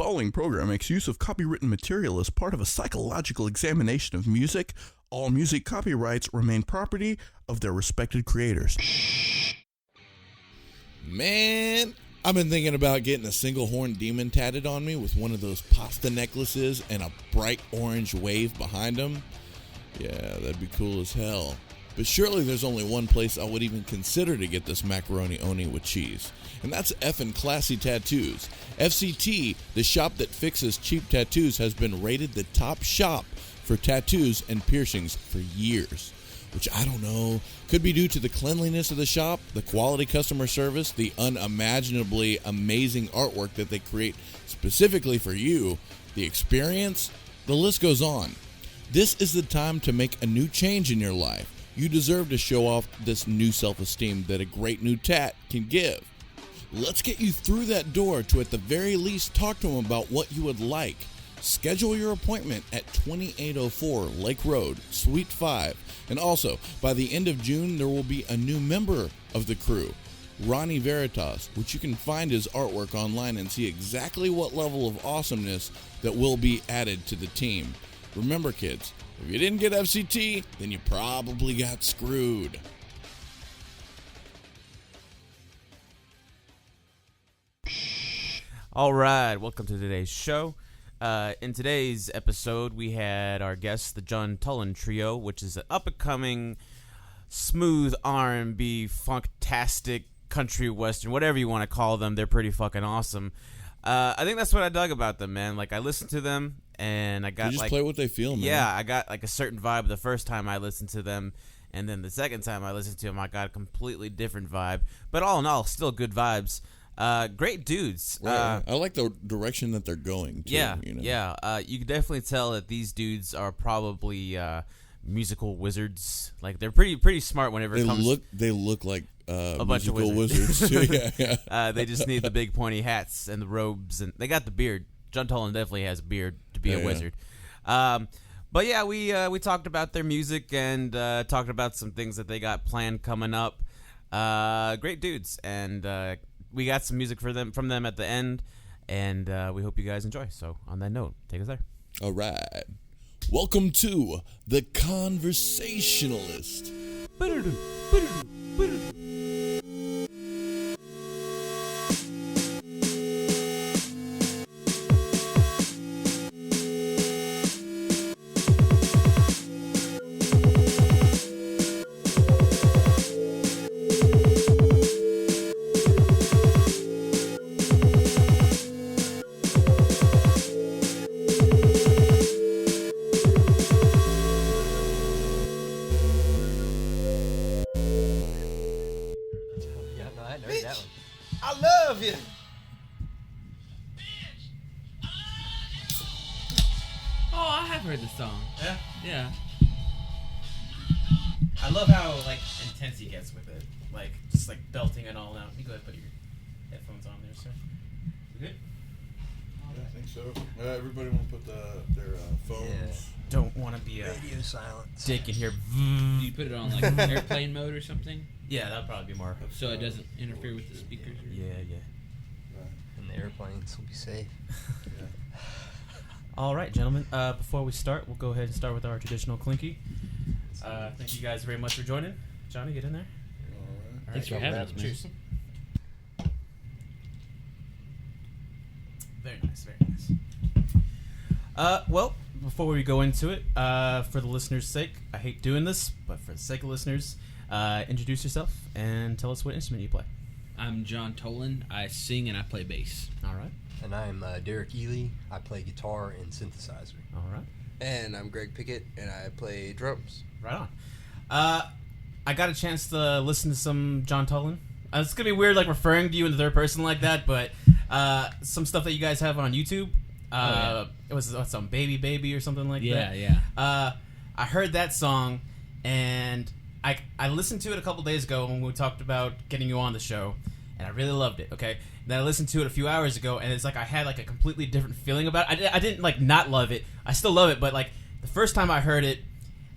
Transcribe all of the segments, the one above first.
following program makes use of copywritten material as part of a psychological examination of music. All music copyrights remain property of their respected creators. Man, I've been thinking about getting a single horn demon tatted on me with one of those pasta necklaces and a bright orange wave behind them. Yeah, that'd be cool as hell. But surely there's only one place I would even consider to get this macaroni oni with cheese. And that's effing Classy Tattoos. FCT, the shop that fixes cheap tattoos, has been rated the top shop for tattoos and piercings for years. Which, I don't know, could be due to the cleanliness of the shop, the quality customer service, the unimaginably amazing artwork that they create specifically for you, the experience, the list goes on. This is the time to make a new change in your life. You deserve to show off this new self-esteem that a great new tat can give. Let's get you through that door to at the very least talk to them about what you would like. Schedule your appointment at 2804 Lake Road, Suite 5. And also, by the end of June, there will be a new member of the crew, Ronnie Veritas, which you can find his artwork online and see exactly what level of awesomeness that will be added to the team. Remember, kids, if you didn't get FCT, then you probably got screwed. All right, welcome to today's show. In today's episode, we had our guest, the John Toland Trio, which is an up-and-coming, smooth R&B, funktastic, country western, whatever you want to call them. They're pretty fucking awesome. I think that's what I dug about them, man. Like, I listened to them, and I got They just play what they feel, man. Yeah, I got like a certain vibe the first time I listened to them, and then the second time I listened to them, I got a completely different vibe. But all in all, still good vibes. Great dudes. Right. I like the direction that they're going to. Yeah, you know? yeah. You can definitely tell that these dudes are probably musical wizards. Like, they're pretty smart whenever it comes. They look like a bunch of wizards too. Yeah. They just need the big pointy hats and the robes, and they got the beard. John Toland definitely has a beard to be a wizard. But yeah, we talked about their music and talked about some things that they got planned coming up. Great dudes, and we got some music from them at the end, and we hope you guys enjoy. So on that note, take us there. All right. Welcome to The Conversationalist. I love how intense he gets with it, just belting it all out. You go ahead and put your headphones on there, sir. You good? Yeah, I think so. Everybody want to put their phones. Yeah. Don't want to be a radio silence. Dick in here. Do you put it on airplane mode or something? Yeah, that'd probably be more. So it doesn't interfere with the speakers. Yeah. And the airplanes will be safe. Yeah. All right, gentlemen. Before we start, we'll go ahead and start with our traditional clinky. Thank you guys very much for joining. Johnny, get in there. All right. Thanks for having us, man. Cheers. Very nice, very nice. Well, before we go into it, for the listeners' sake, I hate doing this, but for the sake of listeners, introduce yourself and tell us what instrument you play. I'm John Toland. I sing and I play bass. All right. And I'm Derek Ely. I play guitar and synthesizer. All right. And I'm Greg Pickett, and I play drums. Right on. I got a chance to listen to some John Toland. It's going to be weird, referring to you in the third person like that, but some stuff that you guys have on YouTube. It was some Baby or something like that. Yeah. I heard that song, and I listened to it a couple days ago when we talked about getting you on the show, and I really loved it, okay? Then I listened to it a few hours ago, and it's I had a completely different feeling about it. I didn't not love it. I still love it, but the first time I heard it,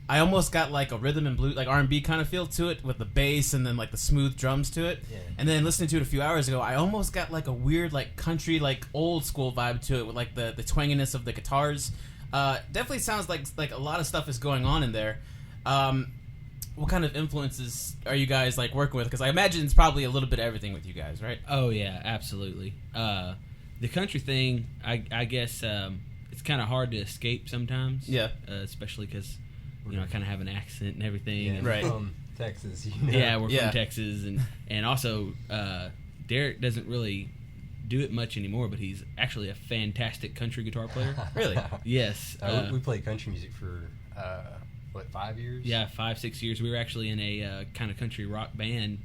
I almost got like a rhythm and blues, like R&B kind of feel to it with the bass and then like the smooth drums to it. Yeah. And then listening to it a few hours ago, I almost got like a weird like country, like old school vibe to it with like the twanginess of the guitars. Definitely sounds like a lot of stuff is going on in there. What kind of influences are you guys like working with? Because I imagine it's probably a little bit of everything with you guys, right? Oh yeah, absolutely. The country thing, I guess it's kind of hard to escape sometimes. Yeah. Especially because I kind of have an accent and everything. Yeah, and, Right. From Texas, Yeah, we're Yeah. from Texas, and also Derek doesn't really do it much anymore, but he's actually a fantastic country guitar player. Really? Yes. We played country music for 5 years? Yeah, 5-6 years. We were actually in a kind of country rock band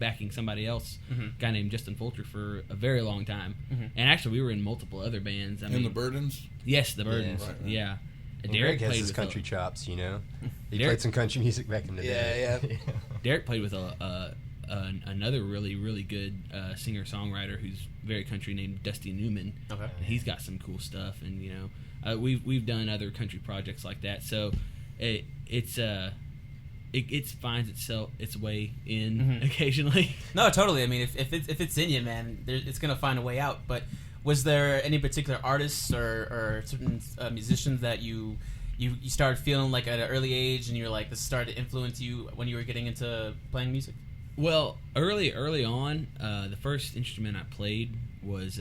backing somebody else, a guy named Justin Fulcher, for a very long time. And actually, we were in multiple other bands. And the Burdens? Yes, the Burdens. right. Yeah. And Derek Greg has played his with country chops, He Derek- played some country music back in the day. Yeah. Derek played with another really, really good singer-songwriter who's very country named Dusty Newman. Okay. And he's got some cool stuff, and we've done other country projects like that. So it finds its way in occasionally. No, totally. I mean, if it's in you, man, it's gonna find a way out. But was there any particular artists or certain musicians that you started feeling like at an early age, and you're like, this started to influence you when you were getting into playing music? Well, early on, the first instrument I played was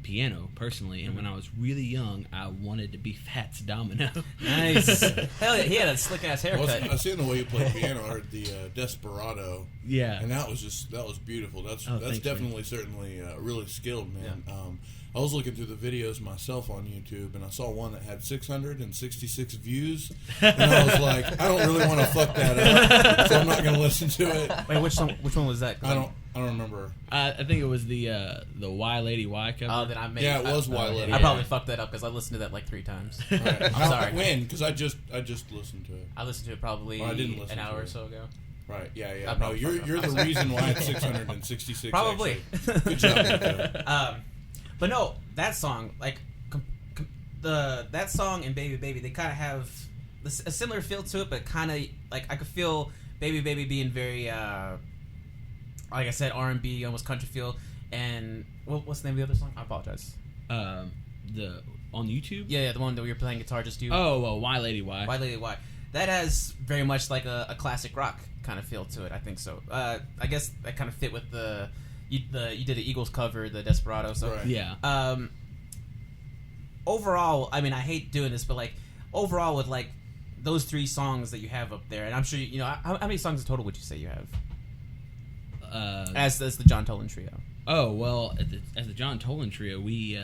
piano, personally, and when I was really young, I wanted to be Fats Domino. Nice. Hell yeah, he had a slick ass haircut. I seen the way you played piano. I heard the Desperado. Yeah. And that was beautiful. That's thanks, definitely certainly really skilled, man. Yeah. I was looking through the videos myself on YouTube, and I saw one that had 666 views, and I was like, I don't really want to fuck that up, so I'm not going to listen to it. Wait, which one was that? I don't remember. I think it was the Why Lady Why cover. Oh, then I made. Yeah, it was Wild Lady. I probably fucked that up because I listened to that like 3 times. Right. I'm sorry. When? Because I just listened to it. I listened to it probably Well, I didn't listen an to hour it. or so ago. Right? Yeah. I No, probably you're fucked the up. reason why it's 666. Probably. Actually. Good job, Nico. But no, that song, like that song and Baby Baby, they kind of have a similar feel to it, but kind of like I could feel Baby Baby being very, like I said, R&B, almost country feel. And what's the name of the other song? I apologize. The on YouTube. Yeah, the one that we were playing guitar just you. Oh, well, Why Lady Why. Why Lady Why? That has very much like a classic rock kind of feel to it. I think so. I guess that kind of fit with you did the Eagles cover, the Desperado. So Right. Yeah. Overall, I mean, I hate doing this, but like overall with like those 3 songs that you have up there, and I'm sure how many songs in total would you say you have as the John Toland Trio? Oh, well, as the John Toland Trio, we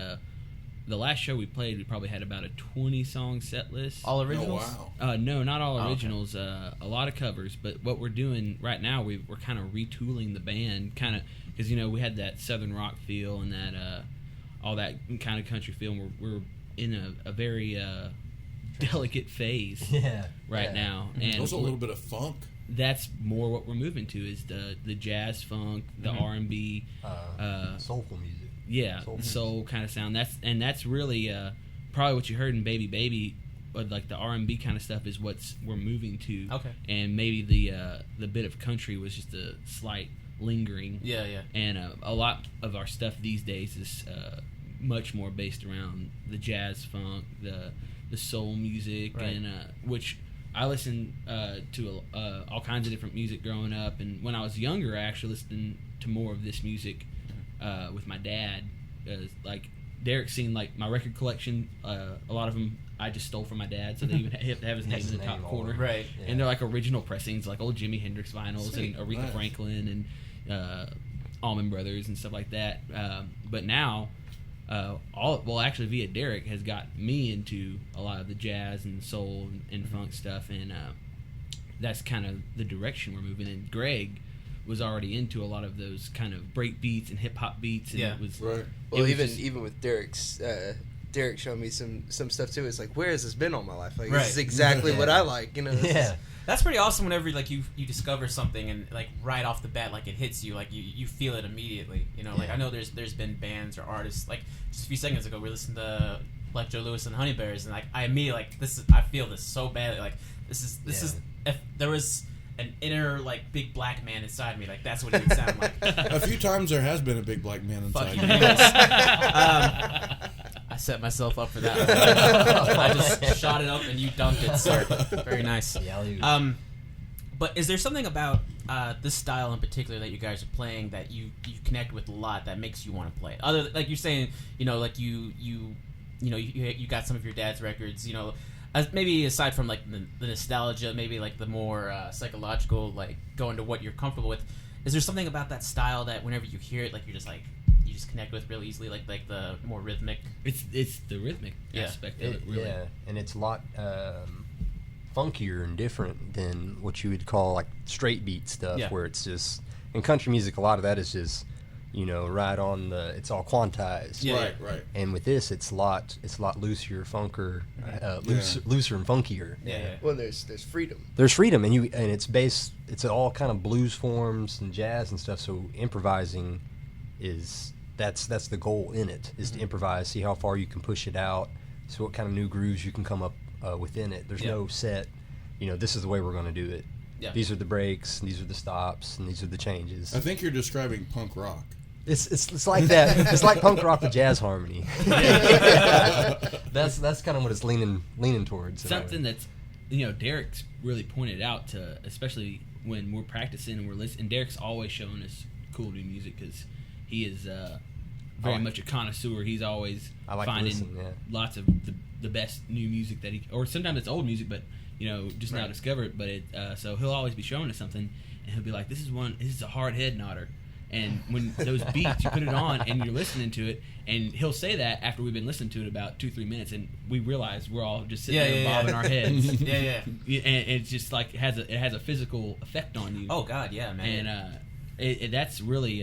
the last show we played, we probably had about a 20-song set list. All Oh, originals? wow. No, not all okay. originals. A lot of covers. But what we're doing right now, we're kind of retooling the band, kind of because we had that southern rock feel and that all that kind of country feel. And we're in a very delicate phase right now, and There's a little bit of funk. that's more what we're moving to is the jazz funk, the R&B, soulful music. yeah, soul kind of sound. That's really probably what you heard in Baby Baby, but like the R&B kind of stuff is what's we're moving to. Okay. And maybe the bit of country was just a slight lingering. Yeah. And a lot of our stuff these days is much more based around the jazz funk, the soul music, Right. and which I listened to all kinds of different music growing up. And when I was younger, I actually listened to more of this music with my dad. Like Derek's seen like my record collection. A lot of them I just stole from my dad, so they even have to have his name in the top corner. Right. And they're like original pressings, like old Jimi Hendrix vinyls Sweet. and Aretha Nice. Franklin and Allman Brothers and stuff like that. But now, actually, via Derek has got me into a lot of the jazz and soul and funk stuff, and that's kind of the direction we're moving in. Greg was already into a lot of those kind of break beats and hip hop beats, and Yeah. it was Right. Well, was even just- even with Derek's, Derek showed me some stuff too. It's like, where has this been all my life? Like, Right. this is exactly what I like. This is- Yeah. That's pretty awesome whenever like you discover something and like right off the bat like it hits you, like you feel it immediately. Like I know there's been bands or artists, like just a few seconds ago we listened to like Joe Louis and Honey Bears, and like I immediately I feel this so badly. Like this is if there was an inner like big black man inside me, like that's what it would sound like. A few times there has been a big black man inside Fucking me. I set myself up for that one. I just shot it up and you dunked it, sir. Very nice. Yeah, but is there something about this style in particular that you guys are playing that you connect with a lot that makes you want to play it? Other like you're saying, like you got some of your dad's records, maybe aside from like the nostalgia, maybe like the more psychological, like going to what you're comfortable with. Is there something about that style that whenever you hear it, like you just connect with real easily, like the more rhythmic? It's the rhythmic aspect of it, really. Yeah, and it's a lot funkier and different than what you would call like straight beat stuff, where it's just in country music. A lot of that is just right on the. It's all quantized. Yeah. Right. And with this, it's a lot looser, looser and funkier. Yeah. Well, there's freedom. There's freedom, and it's all kind of blues forms and jazz and stuff. So improvising that's the goal in it, is to improvise, see how far you can push it out, see what kind of new grooves you can come up within it. There's no set, this is the way we're going to do it. Yeah. These These are the breaks, and these are the stops, and these are the changes. I think you're describing punk rock. It's like that. It's like punk rock with jazz harmony. That's kind of what it's leaning towards. Something that's Derek's really pointed out to, especially when we're practicing and we're listening. And Derek's always showing us cool new music because he is very much a connoisseur. He's always finding lots of the best new music that or sometimes it's old music, but just now discover it. But so he'll always be showing us something, and he'll be like, "This is a hard head nodder." And when those beats, you put it on and you're listening to it, and he'll say that after we've been listening to it about 2-3 minutes, and we realize we're all just sitting there bobbing our heads. And it's just like it has a physical effect on you. Oh God, yeah, man. And that's really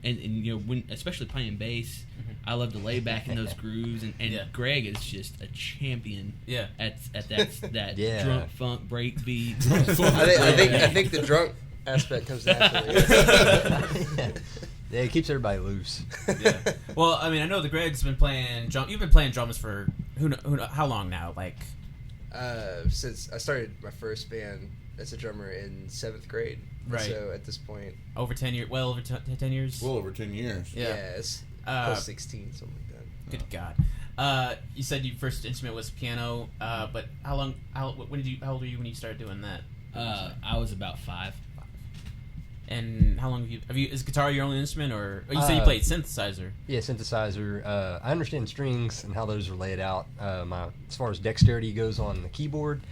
and when especially playing bass, I love to lay back in those grooves, and Greg is just a champion. At that drunk funk break beat. I think the drunk aspect comes naturally. Yeah, it keeps everybody loose. Yeah. Well, I mean, I know the Greg's been playing drum. You've been playing drums for how long now? Like, since I started my first band as a drummer in 7th grade. Right. So at this point, over 10 years. Well, over 10 years. Well over 10 years. Yeah. It's plus 16, something like that. Good God. You said your first instrument was piano, but how old were you when you started doing that? I was about 5. And how long have you is guitar your only instrument, or you said you played synthesizer? Yeah, synthesizer. I understand strings and how those are laid out. As far as dexterity goes on the keyboard,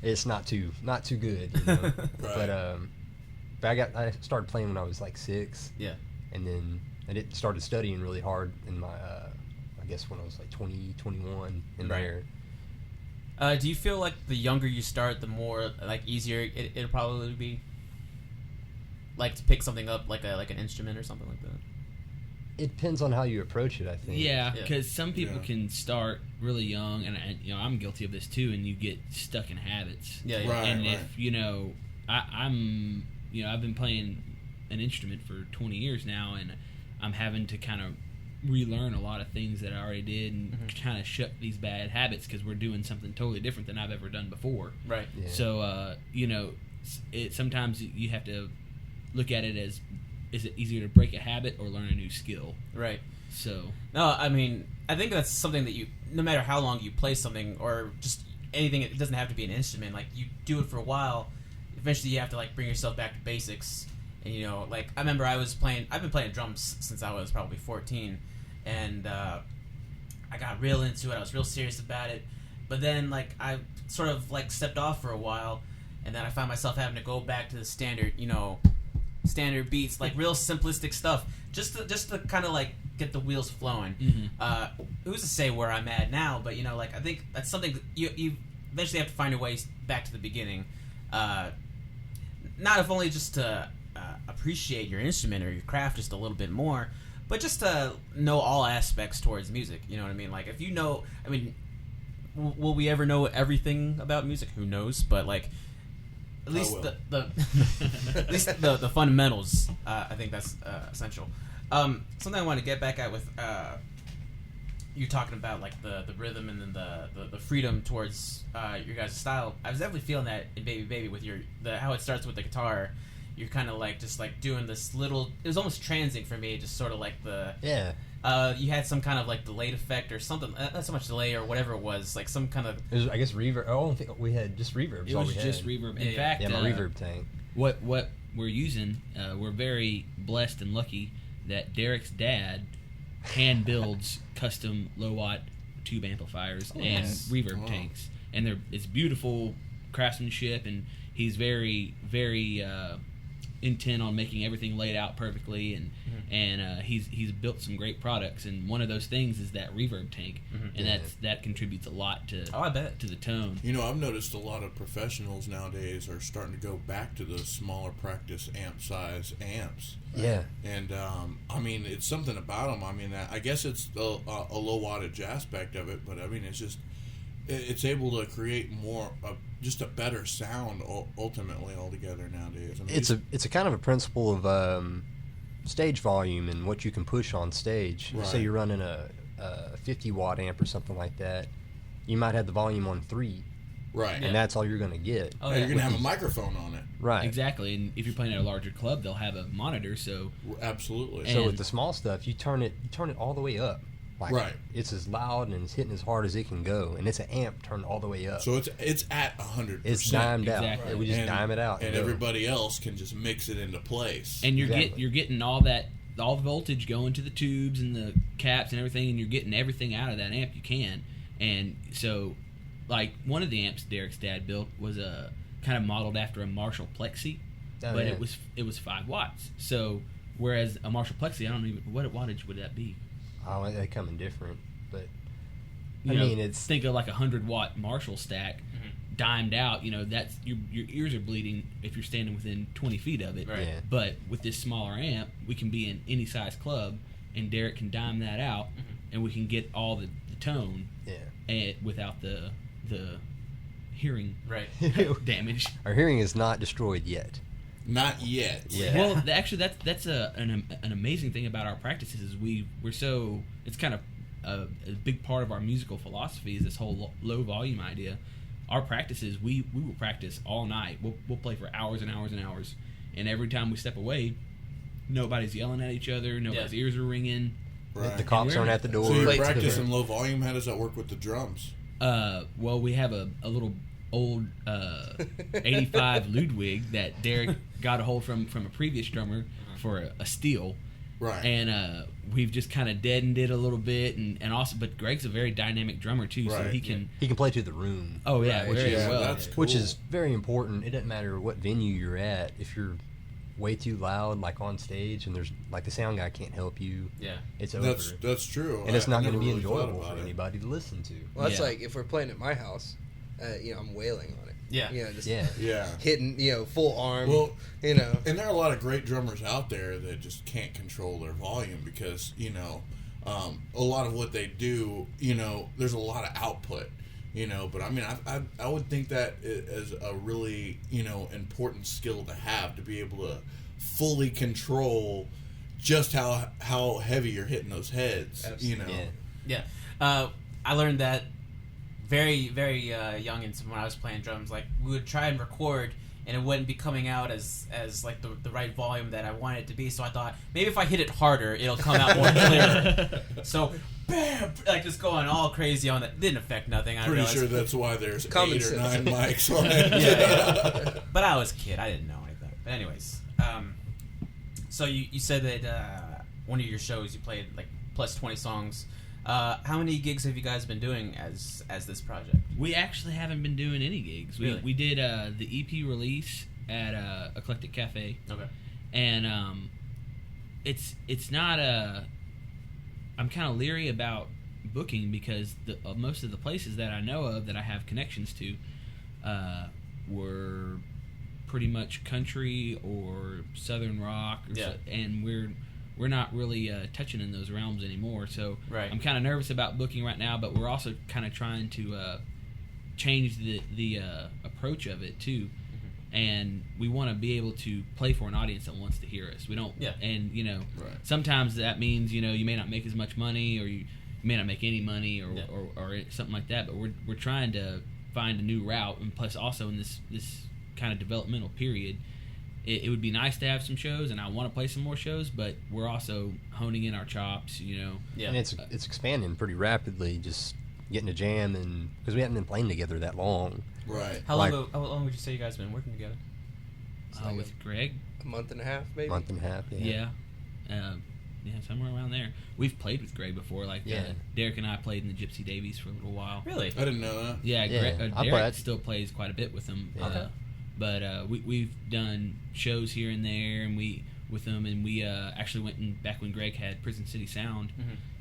it's not too good. Right. But I started playing when I was like 6. Yeah. And then I started studying really hard in my I guess when I was like 20, 21 in there. Do you feel like the younger you start, the more like easier it'll probably be? Like to pick something up like an instrument or something like that? It depends on how you approach it, I think. Yeah, because some people can start really young, and I'm guilty of this too, and you get stuck in habits. Yeah. Right, and if I'm I've been playing an instrument for 20 years now, and I'm having to kind of relearn a lot of things that I already did, and kind of shut these bad habits because we're doing something totally different than I've ever done before. Right. Yeah. So sometimes you have to look at it as, is it easier to break a habit or learn a new skill? Right. So no, I mean, I think that's something that no matter how long you play something or just anything, it doesn't have to be an instrument. Like you do it for a while, eventually you have to like bring yourself back to basics. And like I remember I've been playing drums since I was probably 14, and I got real into it. I was real serious about it, but then like I sort of like stepped off for a while, and then I found myself having to go back to the standard beats, like real simplistic stuff, just to kind of like get the wheels flowing. Who's to say where I'm at now? But like I think that's something that you eventually have to find your way back to the beginning. Not if only just to appreciate your instrument or your craft just a little bit more, but just to know all aspects towards music. You know what I mean? Like if will we ever know everything about music? Who knows? But like. At least the fundamentals. I think that's essential. Something I want to get back at with you're talking about like the rhythm and then the freedom towards your guys' style. I was definitely feeling that in Baby Baby with how it starts with the guitar. You're kind of like just like doing this little. It was almost transing for me, just sort of like the you had some kind of like delayed effect or something. Not so much delay or whatever it was, like some kind of. It was, I guess, reverb. I don't think we had just reverb. It was just reverb. In fact, my reverb tank. What we're using, we're very blessed and lucky that Derek's dad hand builds custom low watt tube amplifiers and reverb tanks, and it's beautiful craftsmanship, and he's very very intent on making everything laid out perfectly, and he's built some great products, and one of those things is that reverb tank, and that contributes a lot to I bet to the tone. You know, I've noticed a lot of professionals nowadays are starting to go back to those smaller practice amp size amps. Yeah. And I mean, it's something about them. I mean, I guess it's a low wattage aspect of it, but I mean, it's able to create just a better sound ultimately altogether nowadays. I mean, It's a kind of a principle of stage volume and what you can push on stage. Right. Say you're running a 50 watt amp or something like that, you might have the volume on 3, right? and that's all you're going to get. Oh, You're gonna have a microphone on it, Right. Exactly, and if you're playing at a larger club, they'll have a monitor. So absolutely. So And- with the small stuff, you turn it all the way up. Like, Right. It's as loud and it's hitting as hard as it can go, and it's an amp turned all the way up. So it's at 100%. It's dimed Exactly. out. We just dime it out. and go. everybody else can just mix it into place. and Exactly. you're getting all the voltage going to the tubes and the caps and everything, and you're getting everything out of that amp you can. And so, like, one of the amps Derek's dad built was a kind of modeled after a Marshall Plexi, but yeah. it was 5 watts. So whereas a Marshall Plexi, I don't even what wattage would that be? Oh, they come in different, but You I know, mean, it's think of like a 100-watt Marshall stack, dimed out. You know, that's your ears are bleeding if you're standing within 20 feet of it. Right. Yeah. But with this smaller amp, we can be in any size club, and Derek can dime that out, and we can get all the tone, and without the hearing right. damage. Our hearing is not destroyed yet. Not yet. Yeah. Well, actually, that's an amazing thing about our practices is we're so it's kind of a big part of our musical philosophy is this whole low volume idea. Our practices, we will practice all night. We'll play for hours and hours and hours, and every time we step away, nobody's yelling at each other. Nobody's ears are ringing. Right. The cops And aren't we're- at the door. So you Play practice together. in low volume. How does that work with the drums? Well, we have a little old 85 Ludwig that Derek got a hold from a previous drummer for a steel. Right. And we've just kind of deadened it a little bit, and also, but Greg's a very dynamic drummer too, so Right. he can. He can play to the room, Oh yeah, Right. very Yeah, well. that's cool. which is very important. It doesn't matter what venue you're at. If you're way too loud, like on stage, and there's like the sound guy can't help you, Yeah. it's over. That's true. And it's not I going to never be really thought enjoyable about for it. anybody to listen to. Well, that's Yeah. like if we're playing at my house, I'm wailing on it. Yeah. Just Yeah. Yeah. hitting, full arm. Well, you know. And there are a lot of great drummers out there that just can't control their volume because, a lot of what they do, there's a lot of output, but I mean, I would think that is a really, important skill to have, to be able to fully control just how heavy you're hitting those heads, Absolutely. Yeah. Yeah. I learned that very, very young and when I was playing drums. Like, we would try and record, and it wouldn't be coming out as like the right volume that I wanted it to be. So I thought, maybe if I hit it harder, it'll come out more clear. So, bam! Like, just going all crazy on that. Didn't affect nothing. I Pretty realized. sure that's why there's Common 8 or sense. 9 mics on it. Yeah. But I was a kid. I didn't know anything. But anyways, so you said that one of your shows you played like plus 20 songs. How many gigs have you guys been doing as this project? We actually haven't been doing any gigs. Really? We did the EP release at Eclectic Cafe, Okay. and it's not I'm kind of leery about booking because most of the places that I know of that I have connections to were pretty much country or southern rock, and we're not really touching in those realms anymore. So Right. I'm kind of nervous about booking right now, but we're also kind of trying to change the approach of it too. And we want to be able to play for an audience that wants to hear us. We don't, Yeah. and Right. sometimes that means you may not make as much money, or may not make any money or something like that, but we're trying to find a new route, and plus also in this kind of developmental period, it would be nice to have some shows, and I want to play some more shows, but we're also honing in our chops, you know. Yeah. And it's expanding pretty rapidly, just getting a jam, and because we haven't been playing together that long. Right. How long would you say you guys have been working together? With Greg, A month and a half, maybe. Month and a half. yeah, somewhere around there. We've played with Greg before, like Derek and I played in the Gypsy Davies for a little while. Really? I didn't know that. Yeah, I Derek still plays quite a bit with them. Yeah. But we've done shows here and there, and we actually went in back when Greg had Prison City Sound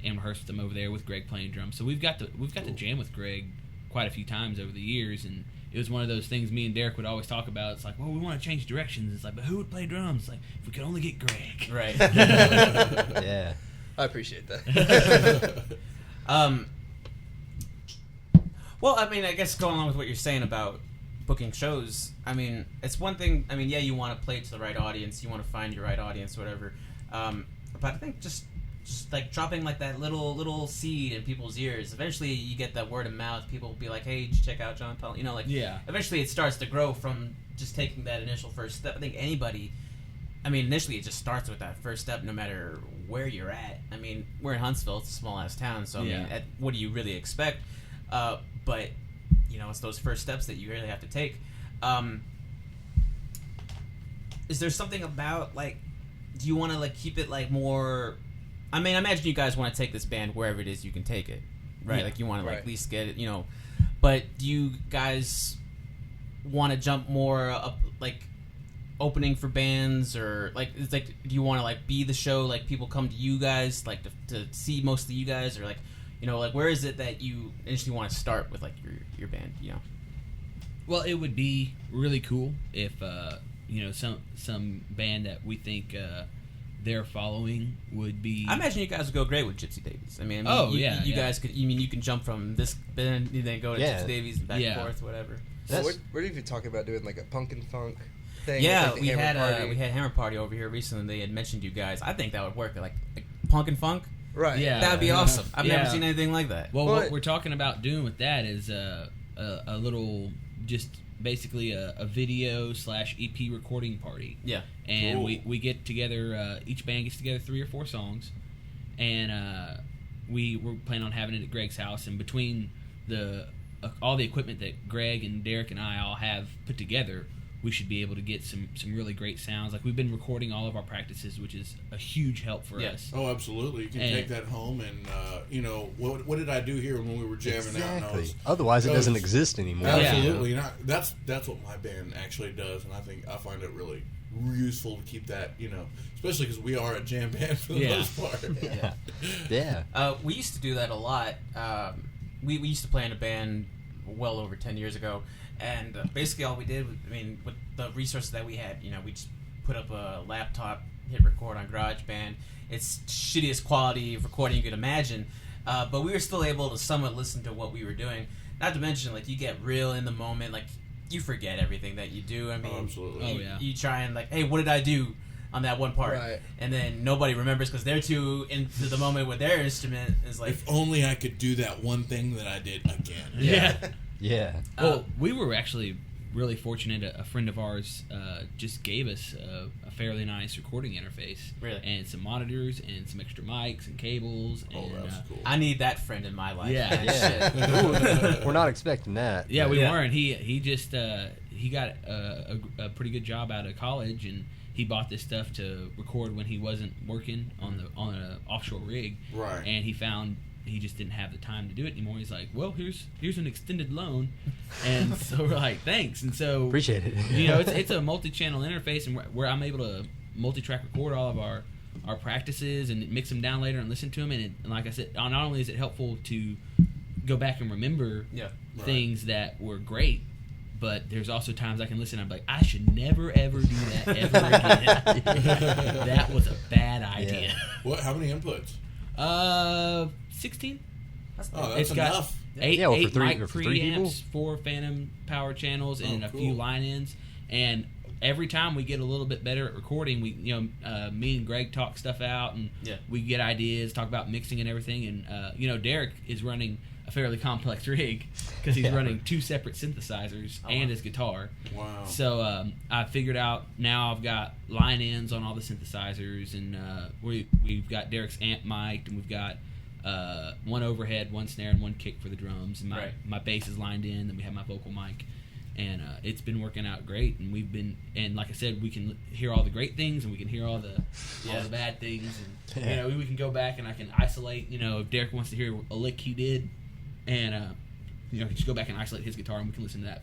and rehearsed them over there with Greg playing drums. So we've got to jam with Greg quite a few times over the years, and it was one of those things me and Derek would always talk about. It's like, well, we want to change directions. It's like, but who would play drums? It's like, if we could only get Greg. Right. Yeah. I appreciate that. Well, I mean, I guess going along with what you're saying about booking shows, I mean, it's one thing. I mean, yeah, you want to play to the right audience, you want to find your right audience, whatever. But I think just like dropping like that little seed in people's ears. Eventually, you get that word of mouth. People will be like, "Hey, did you check out John Toland?" You know, like eventually it starts to grow from just taking that initial first step. I think anybody. I mean, initially it just starts with that first step, no matter where you're at. I mean, we're in Huntsville; it's a small ass town, so I mean, what do you really expect? But you know, it's those first steps that you really have to take. Is there something about like? Do you want to like keep it like more? I mean, I imagine you guys want to take this band wherever it is you can take it, right? Yeah. Like you want to like at least get it, you know. But do you guys want to jump more up, like opening for bands, or like it's like do you want to like be the show? Like people come to you guys like to see mostly you guys, or like you know like where is it that you initially want to start with like your band? You know. Well, it would be really cool if you know some band that we think their following would be. I imagine you guys would go great with Gypsy Davies. I mean, you guys could. You mean you can jump from this band and then go to Gypsy Davies and back and forth, whatever. So what are you talking about doing like a punk and funk thing? Yeah, with, like, we had Party? Hammer Party over here recently. They had mentioned you guys. I think that would work. Like punk and funk. Right. Yeah. That would be awesome. I've never seen anything like that. Well, what we're talking about doing with that is a little just basically a video / EP recording party. Yeah. And Cool. we get together, each band gets together 3 or 4 songs, and we're planning on having it at Greg's house. And between all the equipment that Greg and Derek and I all have put together, we should be able to get some really great sounds. Like we've been recording all of our practices, which is a huge help for us. Oh, absolutely. You can take that home and, you know, what did I do here when we were jamming out? Exactly. Otherwise, it doesn't exist anymore. Absolutely. Yeah. That's what my band actually does, and I find it really useful to keep that, you know, especially because we are a jam band for the most part. Yeah. We used to do that a lot. We used to play in a band well over 10 years ago, and basically all we did, with the resources that we had, you know, we just put up a laptop, hit record on GarageBand. It's shittiest quality of recording you could imagine, but we were still able to somewhat listen to what we were doing. Not to mention, like, you get real in the moment, like, you forget everything that you do. I mean, absolutely. You try and, like, hey, what did I do on that one part? Right. And then nobody remembers because they're too into the moment with their instrument. Is like, if only I could do that one thing that I did again. Yeah. Well, we were actually really fortunate. A friend of ours just gave us a fairly nice recording interface. Really? And some monitors and some extra mics and cables. And, that's cool. I need that friend in my life. Yeah. Man. Yeah. Shit. We're not expecting that. Yeah, but- we weren't. He just he got a pretty good job out of college, and he bought this stuff to record when he wasn't working on an offshore rig. Right. And he found he just didn't have the time to do it anymore. He's like, well, here's an extended loan, and so we're like, thanks. And so Appreciate it. You know, it's a multi-channel interface, and where I'm able to multi-track record all of our practices and mix them down later and listen to them. And like I said, not only is it helpful to go back and remember things that were great, but there's also times I can listen and I'm like, I should never ever do that ever again. That was a bad idea. What? How many inputs? 16. Oh, It's that's got enough. eight for three mic people? preamps, 4 phantom power channels, and a few cool. line ins. And every time we get a little bit better at recording, we me and Greg talk stuff out, and we get ideas, talk about mixing and everything. And Derek is running a fairly complex rig because he's running 2 separate synthesizers and his guitar. Wow. So I figured out now I've got line ins on all the synthesizers, and we've got Derek's amp mic'd, and we've got one overhead, 1 snare, and 1 kick for the drums. And my bass is lined in, and we have my vocal mic. And it's been working out great, and like I said, we can hear all the great things, and we can hear all the bad things, and we can go back and I can isolate. If Derek wants to hear a lick he did, and I can just go back and isolate his guitar, and we can listen to that.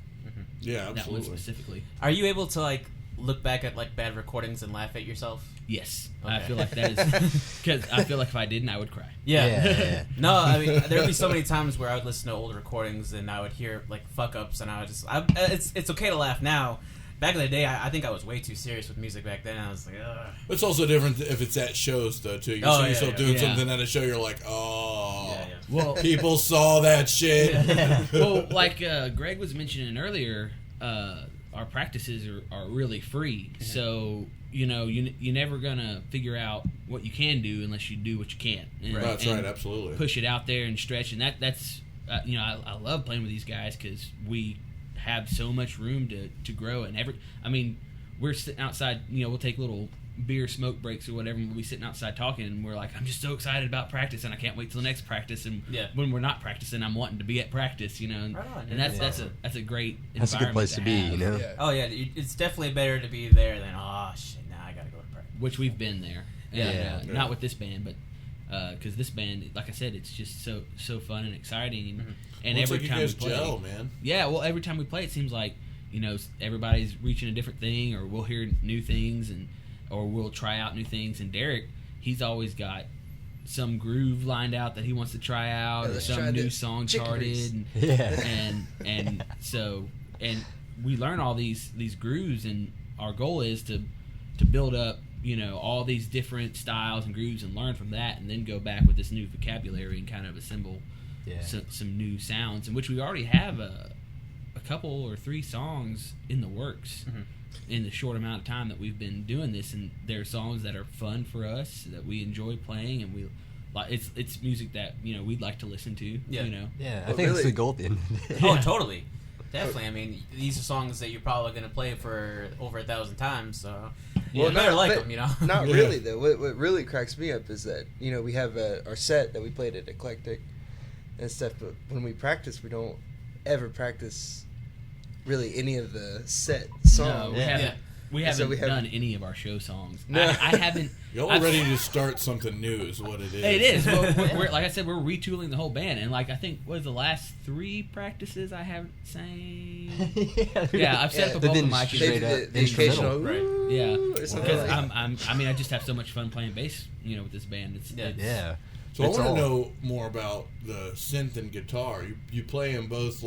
Yeah, that one absolutely. specifically. Are you able to look back at bad recordings and laugh at yourself? Yes, Okay. I feel like that is because I feel like if I didn't, I would cry. Yeah. No, I mean there would be so many times where I would listen to old recordings and I would hear fuck ups, and I would just it's okay to laugh now. Back in the day, I think I was way too serious with music back then. I was like, ugh. It's also different if it's at shows, though, too. You see yourself doing something at a show, you're like, Well, people saw that shit. well, like Greg was mentioning earlier, our practices are really free. Mm-hmm. So you're never gonna figure out what you can do unless you do what you can. And, That's right, absolutely. Push it out there and stretch, and that's I love playing with these guys because we have so much room to grow. And we're sitting outside. We'll take little beer smoke breaks or whatever, and we'll be sitting outside talking, and we're like, I'm just so excited about practice, and I can't wait till the next practice. And when we're not practicing, I'm wanting to be at practice, and that's a great that's a good place to be, Yeah. Oh yeah, it's definitely better to be there than now I gotta go to practice. Which we've been there. Not with this band, but because this band, like I said, it's just so fun and exciting, and every time we play, gel, man. Yeah, well, every time we play, it seems like everybody's reaching a different thing, or we'll hear new things, or we'll try out new things. And Derek, he's always got some groove lined out that he wants to try out, or some new song charted, and so we learn all these grooves, and our goal is to build up all these different styles and grooves and learn from that, and then go back with this new vocabulary and kind of assemble some new sounds, in which we already have a couple or 3 songs in the works in the short amount of time that we've been doing this, and they're songs that are fun for us, that we enjoy playing, and we like. It's music that we'd like to listen to. I think it's the goal at the end of the day. Oh, totally. Definitely. I mean, these are songs that you're probably going to play for over 1,000 times, so you better like them, Not really, though. What really cracks me up is that, we have our set that we played at Eclectic and stuff, but when we practice, we don't ever practice really any of the set songs. No, we haven't done any of our show songs. No. I haven't. Y'all are ready to start something new is what it is. It is. We're, like I said, we're retooling the whole band. And like I think, what was the last 3 practices I haven't sang? I've set up a vocal mic. The occasional, right? Yeah. Because I just have so much fun playing bass, with this band. So I want to know more about the synth and guitar. You play them both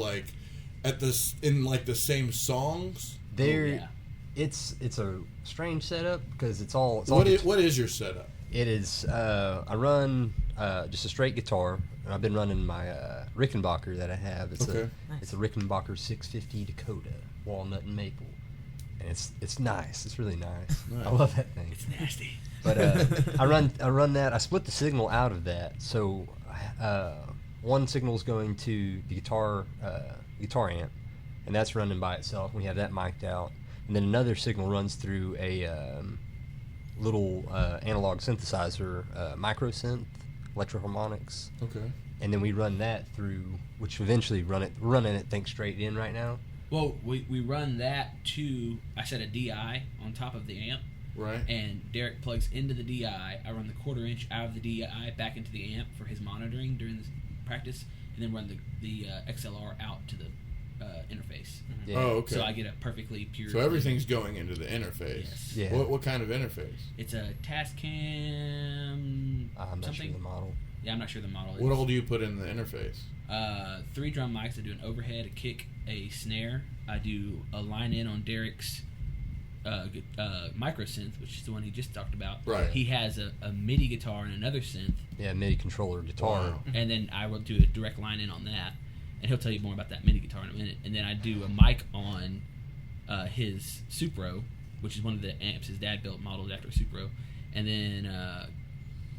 in the same songs? It's a strange setup because it's all what is your setup? It is I run just a straight guitar, and I've been running my Rickenbacker that I have. It's a Rickenbacker 650 Dakota walnut and maple, and it's nice. It's really nice. I love that thing. It's nasty. But I run that. I split the signal out of that, so one signal is going to the guitar amp, and that's running by itself. We have that mic'd out, and then another signal runs through a little analog synthesizer, micro synth, Electroharmonics. Okay. And then we run that through, which eventually we're running it think straight in right now. Well, we run that to, I set a DI on top of the amp. Right. And Derek plugs into the DI. I run the 1/4 inch out of the DI back into the amp for his monitoring during the practice, and then run the XLR out to the interface. Yeah. Oh, okay. So I get a perfectly pure. So everything's going into the interface. Yes. Yeah. What kind of interface? It's a Tascam. I'm not something. sure the model. Yeah, I'm not sure the model. What all do you put in the interface? 3 drum mics. I do an overhead, a kick, a snare. I do a line in on Derek's micro synth, which is the one he just talked about. Right. He has a MIDI guitar and another synth. Yeah, MIDI controller guitar. Wow. And then I will do a direct line in on that, and he'll tell you more about that MIDI guitar in a minute. And then I do a mic on his Supro, which is one of the amps his dad built, modeled after a Supro, and then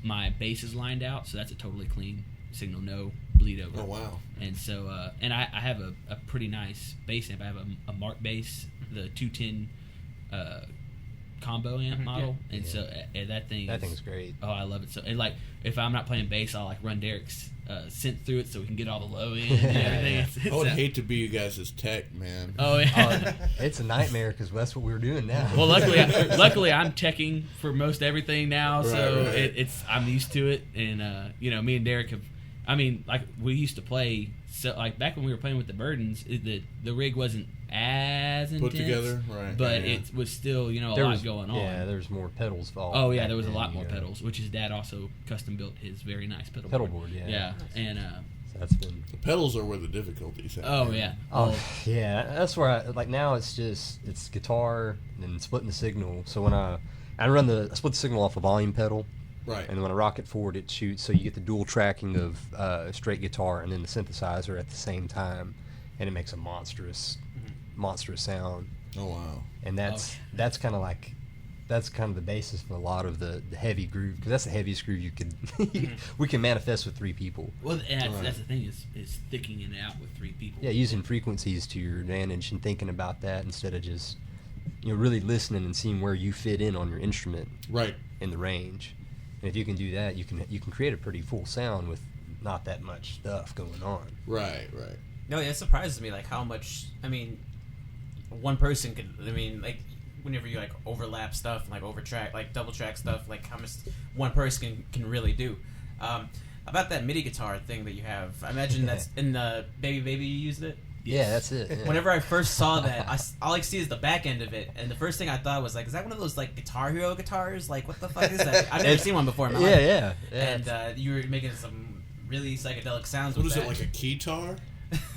my bass is lined out, so that's a totally clean signal, no bleed over. Oh wow! And so, and I have a pretty nice bass amp. I have a Mark bass, the 210 combo amp model, and so that thing's great. Oh, I love it. So, and like if I'm not playing bass, I'll like run Derek's synth through it so we can get all the low end and everything. I would hate to be you guys' tech, man. Oh yeah, it's a nightmare because that's what we were doing now. Well, luckily I'm teching for most everything now, so right. it's I'm used to it, and me and Derek have. I mean, like we used to play, so like back when we were playing with the Burdens, the rig wasn't as intense, Put together, right? But it was still a lot going on. Yeah, there's more pedals involved. Oh yeah, there was a lot more pedals, which his dad also custom built his very nice pedal board. Yeah. Yeah, and so that's been. The pedals are where the difficulties at. Oh yeah. Oh yeah, that's where now it's guitar and then splitting the signal. So when I split the signal off a volume pedal. Right. And when I rock it forward, it shoots. So you get the dual tracking of straight guitar and then the synthesizer at the same time, and it makes a monstrous sound. Oh wow! And that's kind of the basis for a lot of the heavy groove, because that's the heaviest groove you could we can manifest with 3 people. Well, and that's the thing is thickening it out with 3 people. Yeah, using frequencies to your advantage and thinking about that instead of just really listening and seeing where you fit in on your instrument. Right. In the range. And if you can do that, you can create a pretty full sound with not that much stuff going on. Right. No, it surprises me like how much. I mean, one person could. I mean, like whenever you like overlap stuff, like overtrack, like double track stuff, like how much one person can really do. About that MIDI guitar thing that you have, I imagine that's in the Baby you used it. Yeah, that's it. Yeah. Whenever I first saw that, all I see is the back end of it, and the first thing I thought was like, is that one of those like Guitar Hero guitars? Like, what the fuck is that? I've never seen one before in my life. Yeah. And you were making some really psychedelic sounds. What with is that. it, like a keytar?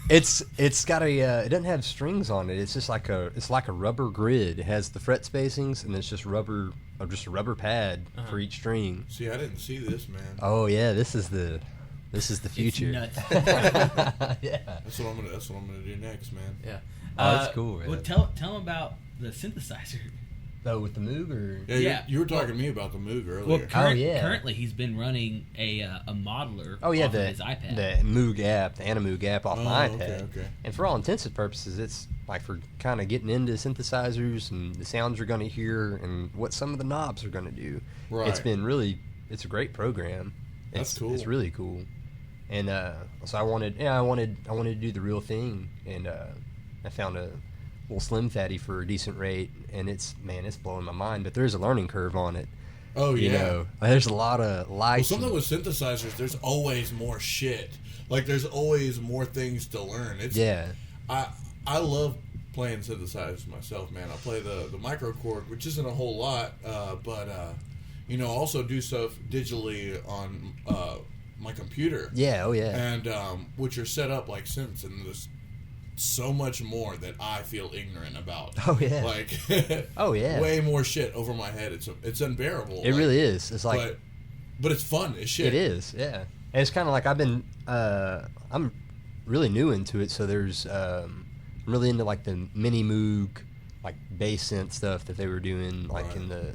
It's got it doesn't have strings on it. It's just like a rubber grid. It has the fret spacings, and it's just a rubber pad for each string. See, I didn't see this, man. Oh yeah, this is the future. It's nuts. Yeah. That's what I'm gonna do next, man. Yeah. Oh, that's cool, man. Well, tell them about the synthesizer. Oh, with the Moog or? Yeah. You were talking to me about the Moog earlier. Well, yeah. Currently, he's been running a modeler. Oh yeah, off of his iPad. the Moog app, the Moog app off my iPad. Okay. And for all intents and purposes, it's like for kind of getting into synthesizers and the sounds you're going to hear and what some of the knobs are going to do. Right. It's a great program. That's cool. It's really cool. And so I wanted to do the real thing, and I found a little Slim Fatty for a decent rate, and it's blowing my mind. But there's a learning curve on it. Oh yeah. There's a lot of lights. Well, something with synthesizers, there's always more shit. Like there's always more things to learn. I love playing synthesizers myself, man. I play the microchord, which isn't a whole lot, but also do stuff digitally on my computer. Yeah, oh yeah. And which are set up like synths, and there's so much more that I feel ignorant about. Oh yeah. Like oh yeah. Way more shit over my head. It's unbearable. It really is. It's like but it's fun as shit. It is, yeah. And it's kind of like I'm really new into it, so there's I'm really into like the mini Moog like bass synth stuff that they were doing like in the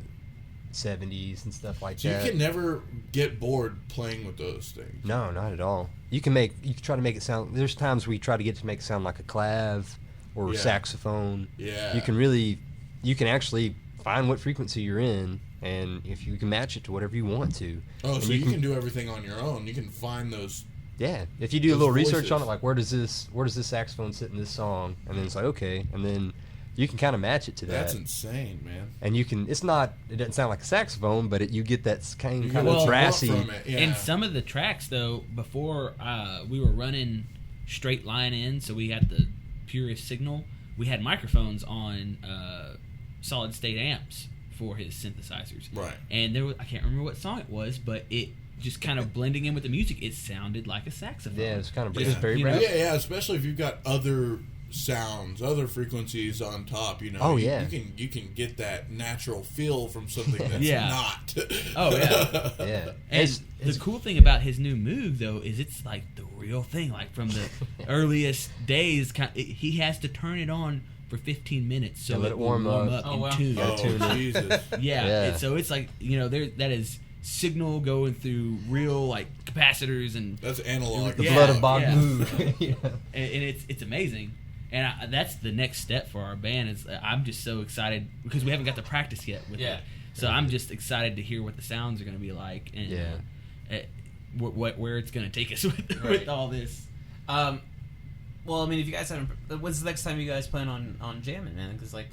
70s and stuff like that. So you can never get bored playing with those things. No, not at all. You can try to make it sound. There's times we try to get to make it sound like a clav or saxophone. Yeah. You can actually find what frequency you're in, and if you can match it to whatever you want to. Oh, and so you can do everything on your own. You can find those. Yeah, if you do a little research voices on it, like where does this saxophone sit in this song, and then it's like okay, and then you can kind of match it to that. That's insane, man. And you can. It doesn't sound like a saxophone, but you get that kind of well, brassy. From it, yeah. And some of the tracks, though, before we were running straight line in, so we had the purest signal. We had microphones on solid state amps for his synthesizers. Right. And I can't remember what song it was, but it just kind of blending in with the music, it sounded like a saxophone. Yeah, it's kind of Yeah. very You know? brassy. Yeah, especially if you've got other sounds, other frequencies on top. Oh, you yeah. You can get that natural feel from something that's Yeah. not. Oh, yeah. Yeah. And the cool thing about his new Moog, though, is it's like the real thing. Like from the earliest days, he has to turn it on for 15 minutes so Yeah, let it it will warm warm up. up Oh, in wow. tune. Yeah, tune in. Jesus. Yeah, Yeah. And so it's like, that is signal going through real like capacitors and That's analog. The Yeah, blood of Bob yeah. Moog. Yeah. and it's amazing. And that's the next step for our band. Is I'm just so excited because we haven't got to practice yet with Yeah. it. So I'm just excited to hear what the sounds are going to be like and Yeah. where it's going to take us with Right. all this. Well, I mean, if you guys haven't, when's the next time you guys plan on jamming, man? Because like,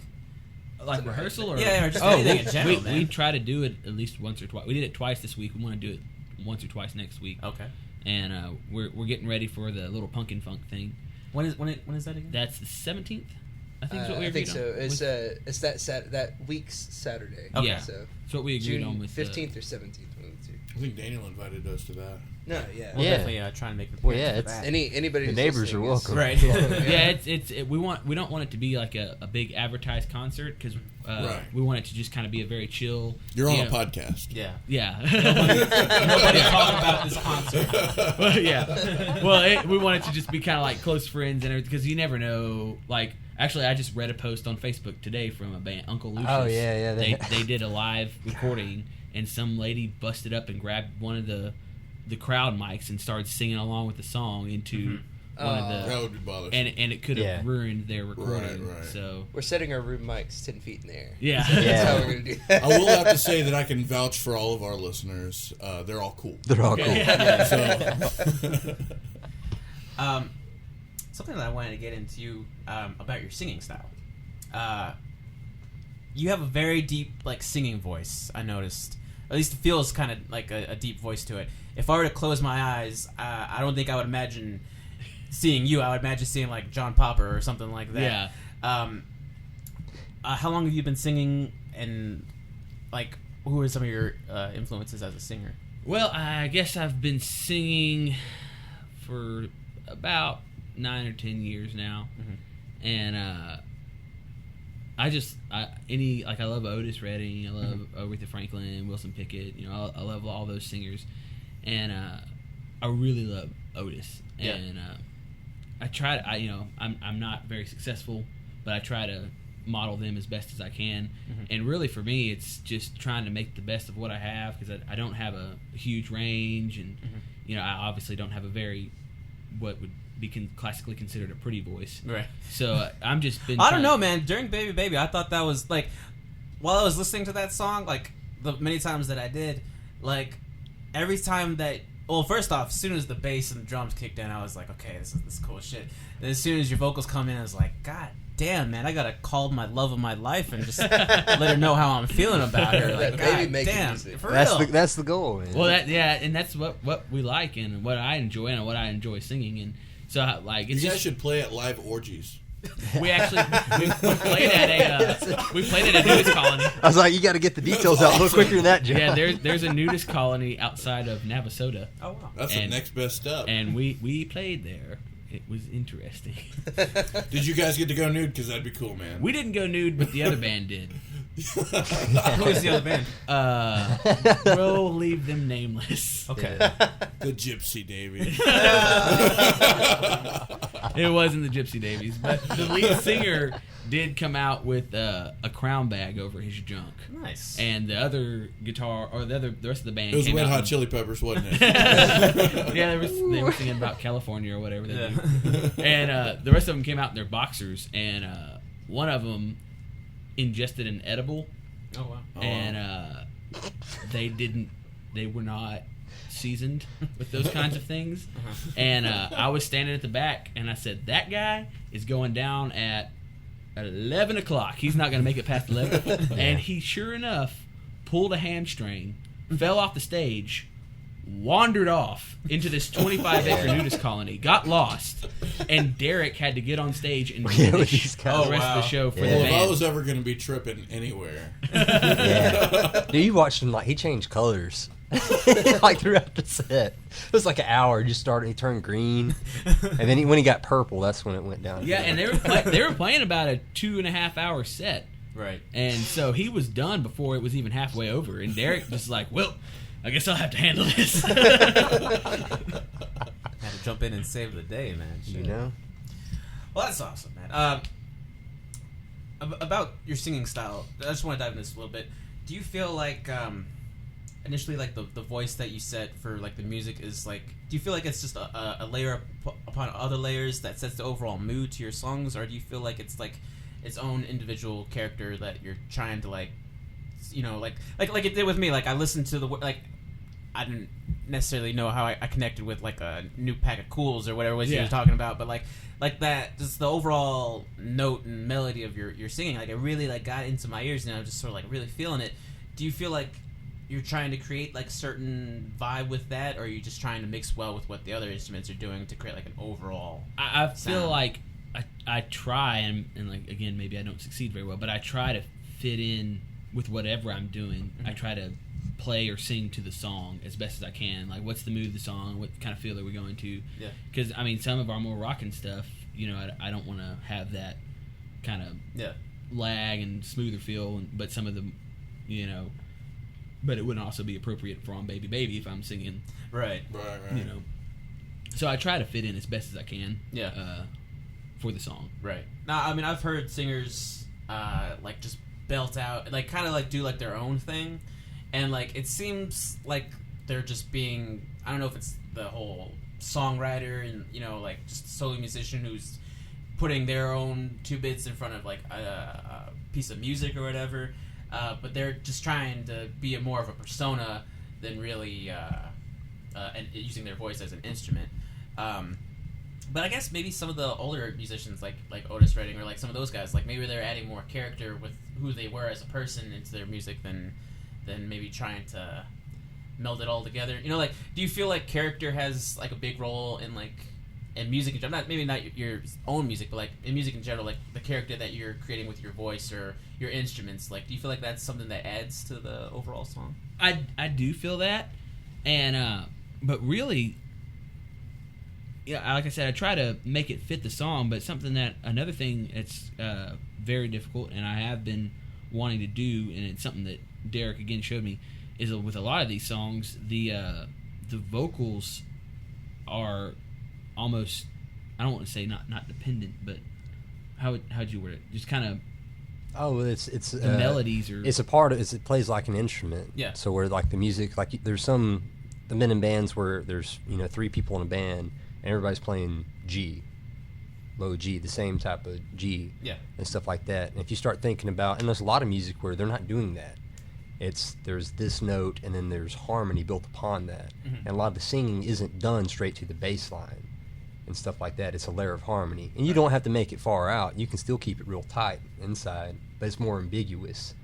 Like rehearsal or Yeah, or just anything in general, man. we try to do it at least once or twice. We did it twice this week. We want to do it once or twice next week. okay, And we're getting ready for the little Pumpkin Funk thing. when is that again? That's the 17th. I think is what we I agreed think on. so. It's that week's Saturday. Okay. Yeah. So That's what we agreed on June with 15th or 17th. One of the two. I think Daniel invited us to that. No, yeah. We'll Yeah. definitely try and make it. Well, yeah, it's- Anybody. The who's neighbors are listening is- welcome. Right. Yeah, we don't want it to be like a big advertised concert because Right. we want it to just kind of be a very chill. You're on you a know- podcast. Yeah. Yeah. Nobody talk about this concert. Well, yeah. Well, we want it to just be kind of like close friends and everything because you never know. Like, actually, I just read a post on Facebook today from a band, Uncle Lucius. Oh, yeah. They did a live recording, and some lady busted up and grabbed one of the crowd mics and started singing along with the song into one of That the. would be bothersome. And it could have Yeah. ruined their recording. Right. So We're setting our room mics 10 feet in the air. yeah. That's Yeah. how we're gonna do that. I will have to say that I can vouch for all of our listeners. They're all cool. They're all cool. So, Something that I wanted to get into about your singing style. You have a very deep, like, singing voice. I noticed. At least it feels kind of like a deep voice to it. If I were to close my eyes, I don't think I would imagine seeing you. I would imagine seeing like John Popper or something like that. Yeah. How long have you been singing, and like, who are some of your influences as a singer? Well, I guess I've been singing for about 9 or 10 years now, and I love Otis Redding, I love Aretha Franklin, Wilson Pickett. I love all those singers, and I really love Otis. Yeah. And I try to, I'm not very successful, but I try to model them as best as I can. And really, for me, it's just trying to make the best of what I have because I don't have a huge range, and I obviously don't have a very what would be classically considered a pretty voice. Right. So I'm just been. I don't know, man. During Baby Baby, I thought that was like, while I was listening to that song, like the many times that I did, like every time that. Well, first off, as soon as the bass and the drums kicked in, I was like, okay, this is cool shit. And as soon as your vocals come in, I was like, God damn, man, I gotta call my love of my life and just let her know how I'm feeling about her. Like, That baby God making damn, music. for That's real. the goal, man. Well, and that's what we like and what I enjoy and what I enjoy singing. And so, like, you it's guys just should play at live orgies. we actually we played at a nudist colony. I was like, you got to get the details out a little quicker than that, John. Yeah, there's a nudist colony outside of Navasota, Oh wow. That's the And- next best step. and we played there. It was interesting. Did you guys get to go nude? Because that'd be cool, man. We didn't go nude, but the other band did. Who is the other band? We'll leave them nameless. Okay. The Gypsy Davies. It wasn't the Gypsy Davies, but the lead singer did come out with a crown bag over his junk. Nice. And the other guitar, or the rest of the band It was came Red out Hot and- Chili Peppers, wasn't it? Yeah, they were singing about California or whatever they Yeah. do. And the rest of them came out in their boxers, and one of them ingested an edible, Oh wow. and they were not seasoned with those kinds of things. And I was standing at the back, and I said, that guy is going down at 11 o'clock. He's not going to make it past 11. And he, sure enough, pulled a hamstring, fell off the stage, wandered off into this 25-acre nudist colony, got lost, and Derek had to get on stage and Yeah, with finish these the guys. rest of the show for Yeah. the Well, if I band. was ever going to be tripping anywhere, Yeah. Dude, you watched him, like, he changed colors. Like, throughout the set. It was like an hour. He turned green. And then when he got purple, that's when it went down. Yeah, and they were playing about a 2.5 hour set. Right. And so he was done before it was even halfway over. And Derek was like, well, I guess I'll have to handle this. Had to jump in and save the day, man. You Shit. know? Well, that's awesome, man. about your singing style, I just want to dive into this a little bit. Do you feel like initially, like the voice that you set for like the music is like, do you feel like it's just a layer upon other layers that sets the overall mood to your songs, or do you feel like it's like its own individual character that you're trying to like, you know, like it did with me? Like I listened to the like, I didn't necessarily know how I connected with like a New Pack of Cools or whatever it was you were talking about, but like that, just the overall note and melody of your singing, like it really like got into my ears, and I was just sort of like really feeling it. Do you feel like you're trying to create like certain vibe with that, or are you just trying to mix well with what the other instruments are doing to create like an overall I feel sound? like I try, and like again, maybe I don't succeed very well, but I try to fit in with whatever I'm doing. I try to play or sing to the song as best as I can. Like, what's the mood of the song? What kind of feel are we going to? Yeah. Because I mean, some of our more rockin' stuff, you know, I don't want to have that kind of lag and smoother feel, but some of them, you know, but it wouldn't also be appropriate for On Baby Baby if I'm singing, Right. you know. So I try to fit in as best as I can. Yeah. For the song. Right. Now, I mean, I've heard singers like just belt out, like kind of like do like their own thing, and like it seems like they're just being, I don't know if it's the whole songwriter and, you know, like just solo musician who's putting their own two bits in front of like a piece of music or whatever, but they're just trying to be more of a persona than really and using their voice as an instrument. But I guess maybe some of the older musicians, like Otis Redding or like some of those guys, like maybe they're adding more character with who they were as a person into their music than maybe trying to meld it all together. You know, like, do you feel like character has like a big role in like in music in general? Maybe not your own music, but like in music in general, like the character that you're creating with your voice or your instruments. Like, do you feel like that's something that adds to the overall song? I do feel that, and but really. Yeah, like I said, I try to make it fit the song, but another thing that's very difficult, and I have been wanting to do, and it's something that Derek again showed me, is with a lot of these songs, the vocals are almost, I don't want to say not dependent, but how'd you word it? Just kind of. Oh, it's the melodies are. It's a part of it plays like an instrument. Yeah. So where like the music, like there's the men in bands where there's 3 people in a band. And everybody's playing G, low G, the same type of G, and stuff like that. And if you start thinking about, and there's a lot of music where they're not doing that. There's this note, and then there's harmony built upon that. And a lot of the singing isn't done straight to the bass line and stuff like that. It's a layer of harmony. And you don't have to make it far out. You can still keep it real tight inside, but it's more ambiguous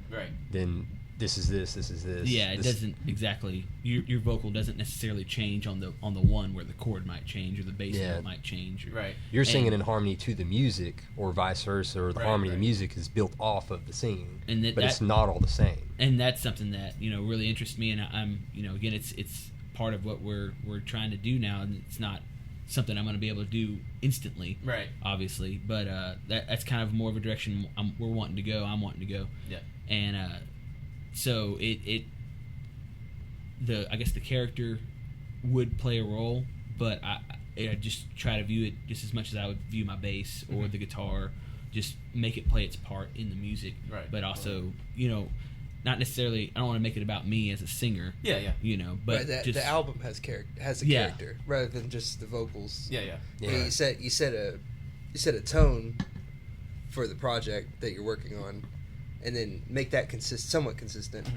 than this is this is this. Yeah, it doesn't exactly. Your vocal doesn't necessarily change on the one where the chord might change or the bass note might change. You're singing in harmony to the music, or vice versa, or the harmony of the music is built off of the singing. But it's not all the same. And that's something that really interests me. And I'm again, it's part of what we're trying to do now, and it's not something I'm going to be able to do instantly, obviously. But that's kind of more of a direction we're wanting to go. I'm wanting to go. Yeah. And so I guess the character would play a role, but I just try to view it just as much as I would view my bass or the guitar. Just make it play its part in the music, but also not necessarily. I don't want to make it about me as a singer. But the album has a character rather than just the vocals. You set a tone for the project that you're working on, and then make that somewhat consistent.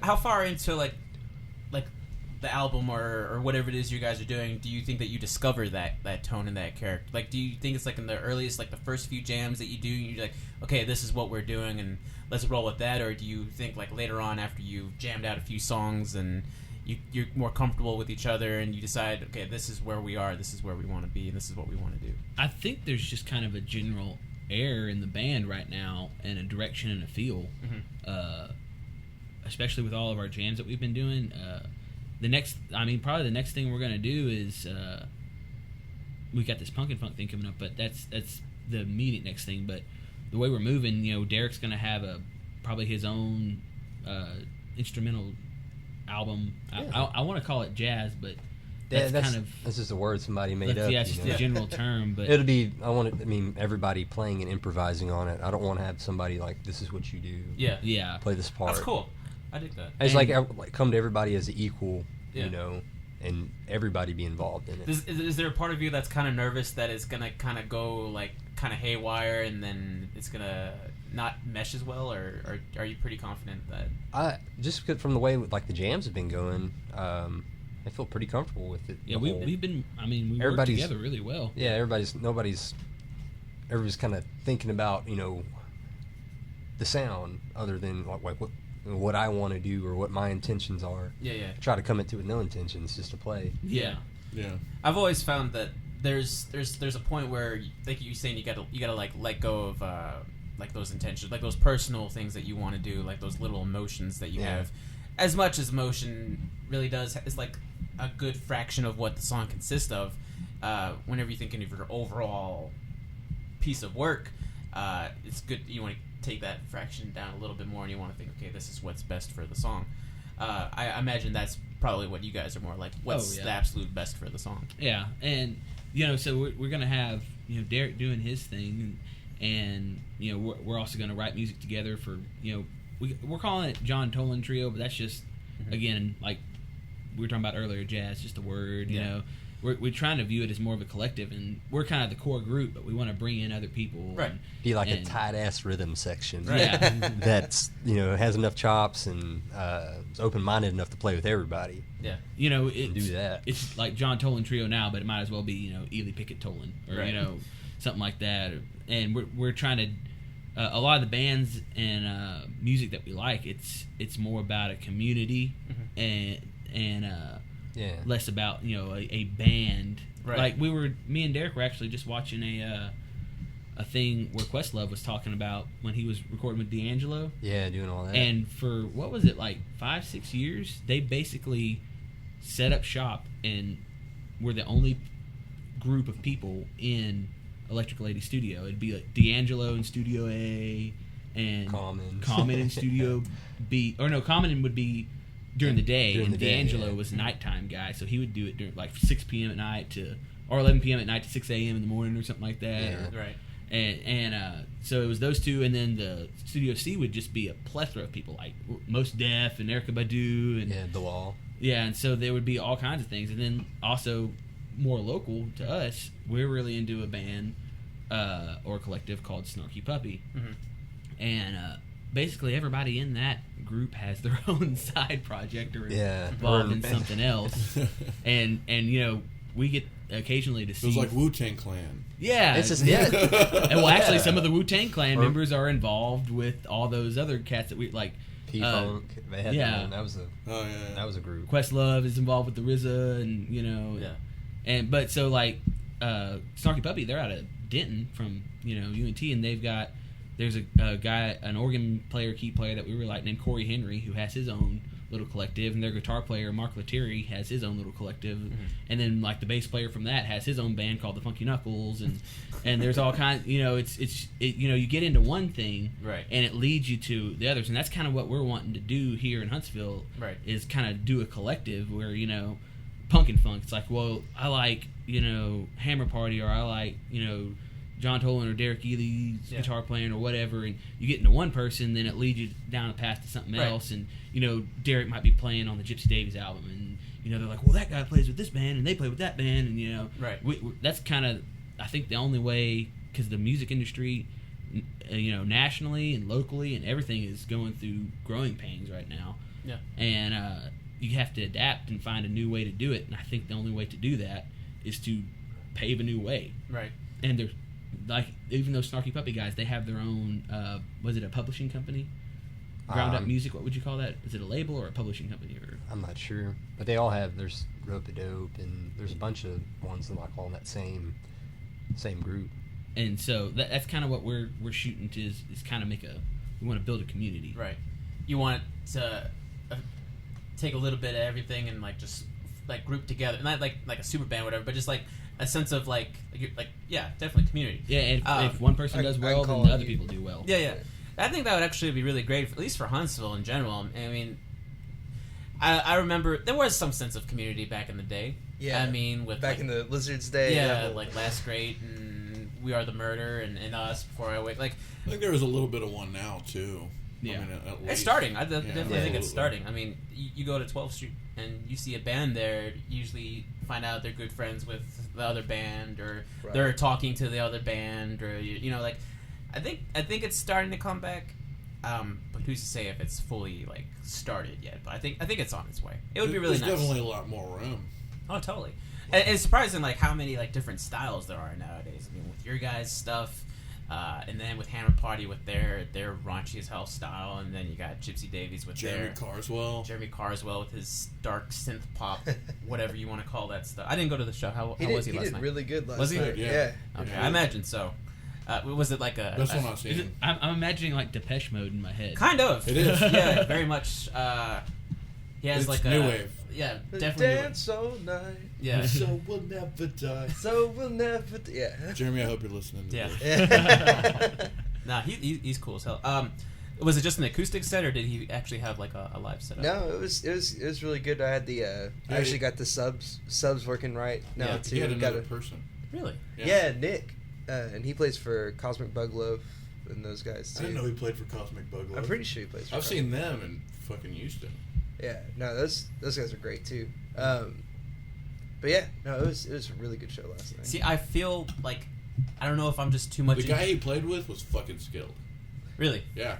How far into like the album or whatever it is you guys are doing, do you think that you discover that tone and that character? Like, do you think it's like in the earliest, like the first few jams that you do, you're like, okay, this is what we're doing and let's roll with that? Or do you think like later on after you've jammed out a few songs and you're more comfortable with each other and you decide, okay, this is where we are, this is where we want to be, and this is what we want to do? I think there's just kind of a general air in the band right now, and a direction and a feel, especially with all of our jams that we've been doing. Probably the next thing we're going to do is we got this punk and funk thing coming up, but that's the immediate next thing. But the way we're moving, Derek's going to have probably his own instrumental album. I want to call it jazz, but That's just a word somebody made up. Yeah, it's just a general term, but it'll be. Everybody playing and improvising on it. I don't want to have somebody like, this is what you do. Yeah. Play this part. That's cool. I dig that. It's like come to everybody as an equal, and everybody be involved in it. Is there a part of you that's kind of nervous that it's gonna kind of go like kind of haywire and then it's gonna not mesh as well, or are you pretty confident that? Just from the way like the jams have been going, I feel pretty comfortable with it. Yeah, we've been. I mean, we work together really well. Yeah, everybody's kind of thinking about the sound other than like what I want to do or what my intentions are. Yeah. Try to come into it with no intentions, just to play. Yeah. I've always found that there's a point where, like you're saying, you gotta like let go of like those intentions, like those personal things that you want to do, like those little emotions that you have. As much as emotion really does is like a good fraction of what the song consists of. Whenever you're thinking of your overall piece of work, it's good. You want to take that fraction down a little bit more, and you want to think, okay, this is what's best for the song. I imagine that's probably what you guys are more like. What's the absolute best for the song? Yeah, and so we're gonna have Derek doing his thing, and we're also gonna write music together for we're calling it John Toland Trio, but that's just again, like we were talking about earlier, jazz, just a word. We're trying to view it as more of a collective, and we're kind of the core group, but we want to bring in other people. Right. Be like a tight ass rhythm section. Right. Yeah. That's has enough chops and is open minded enough to play with everybody. Yeah. It's, do that. It's like John Toland Trio now, but it might as well be Ely Pickett Toland or something like that. And we're trying to. A lot of the bands and music that we like, it's more about a community and less about a band. Right. Like me and Derek were actually just watching a thing where Questlove was talking about when he was recording with D'Angelo. Yeah, doing all that. And for what was it, like 5-6 years, they basically set up shop and were the only group of people in Electric Lady Studio. It'd be like D'Angelo in Studio A and Common in Studio B. Or no, Common would be during the day, and D'Angelo was a nighttime guy, so he would do it during like 6 p.m. at night or 11 p.m. at night to 6 a.m. in the morning or something like that. Yeah. Right. And so it was those two, and then the Studio C would just be a plethora of people, like Mos Def and Erykah Badu and Bilal. Yeah, and so there would be all kinds of things, and then also more local to us, we're really into a band or a collective called Snarky Puppy, and basically everybody in that group has their own side project or involved in something else, and we get occasionally to see. It was like Wu-Tang Clan. Yeah, it's just and well, actually, some of the Wu-Tang Clan members are involved with all those other cats that we like. P-Funk, they had that was a group. Questlove is involved with the RZA, and but so like Snarky Puppy, they're out of Denton from UNT, and there's a guy, an organ player, key player that we really like named Corey Henry, who has his own little collective, and their guitar player Mark Lettieri has his own little collective, and then like the bass player from that has his own band called the Funky Knuckles, and there's all kinds. You get into one thing, right, and it leads you to the others, and that's kind of what we're wanting to do here in Huntsville, right, is kind of do a collective where punk and funk. It's like, well, I like Hammer Party, or I like John Toland or Derek Ely's guitar playing or whatever, and you get into one person, then it leads you down a path to something else, and Derek might be playing on the Gypsy Davies album, and they're like, well, that guy plays with this band, and they play with that band, and right. That's kind of, I think, the only way, because the music industry, nationally and locally and everything is going through growing pains right now, and you have to adapt and find a new way to do it, and I think the only way to do that is to pave a new way, right. And there's like, even those Snarky Puppy guys, they have their own was it a publishing company? Ground Up Music, what would you call that? Is it a label or a publishing company? Or I'm not sure, but they all have. There's Rope-A-Dope, and there's a bunch of ones that like all in that same group. And so that's kind of what we're shooting to is kind of we want to build a community, right? You want to take a little bit of everything and like just like group together, not like a super band or whatever, but just like a sense of like definitely community. Yeah, and if one person does well, then the other people do well. Yeah. I think that would actually be really great, at least for Huntsville in general. I mean, I remember there was some sense of community back in the day. Yeah. I mean, with back like, in the Lizard's day. yeah, that whole- like Last Great and We Are the Murder and Us Before I Wake. Like, I think there was a little bit of one now too. Yeah. I mean, at it's least. starting. I definitely think absolutely. it's starting. I mean, you go to 12th Street and you see a band there. Usually, find out they're good friends with the other band, or Right. they're talking to the other band, or you know, like, I think it's starting to come back. But who's to say if it's fully like started yet? But I think it's on its way. It would be really There's nice. definitely a lot more room. Oh, totally. And it's surprising like how many like different styles there are nowadays. I mean, with your guys' stuff, and then with Hammer Party with their raunchy as hell style, and then you got Gypsy Davies with Jeremy their Carswell. Carswell with his dark synth pop, whatever you want to call that stuff. I didn't go to the show. How he was he did, last he night? did really good last Was he? night. Yeah. Okay, Yeah. I imagine so. Was it like a? That's a- one I've seen. I'm imagining like Depeche Mode in my head. Kind of. It is. Yeah, very much. He has It's like new a wave. Yeah, definitely. New wave. Dance all night, Yeah. So we'll never die. so we'll never. Yeah. Jeremy, I hope you're listening to Yeah. this. Nah, he's cool as hell. Was it just an acoustic set, or did he actually have like a live setup? No, it was really good. I had the I actually got the subs working right now Yeah, too. He had Got another person. Really? yeah, Nick, and he plays for Cosmic Bugloaf and those guys I too. didn't know he played for Cosmic Bugloaf. I'm pretty sure he plays. For I've seen them in fucking Houston. Yeah, no, those guys are great too. But yeah, no, it was a really good show last night. See, I feel like I don't know if I'm just too much. The guy he played with was fucking skilled. Really? Yeah.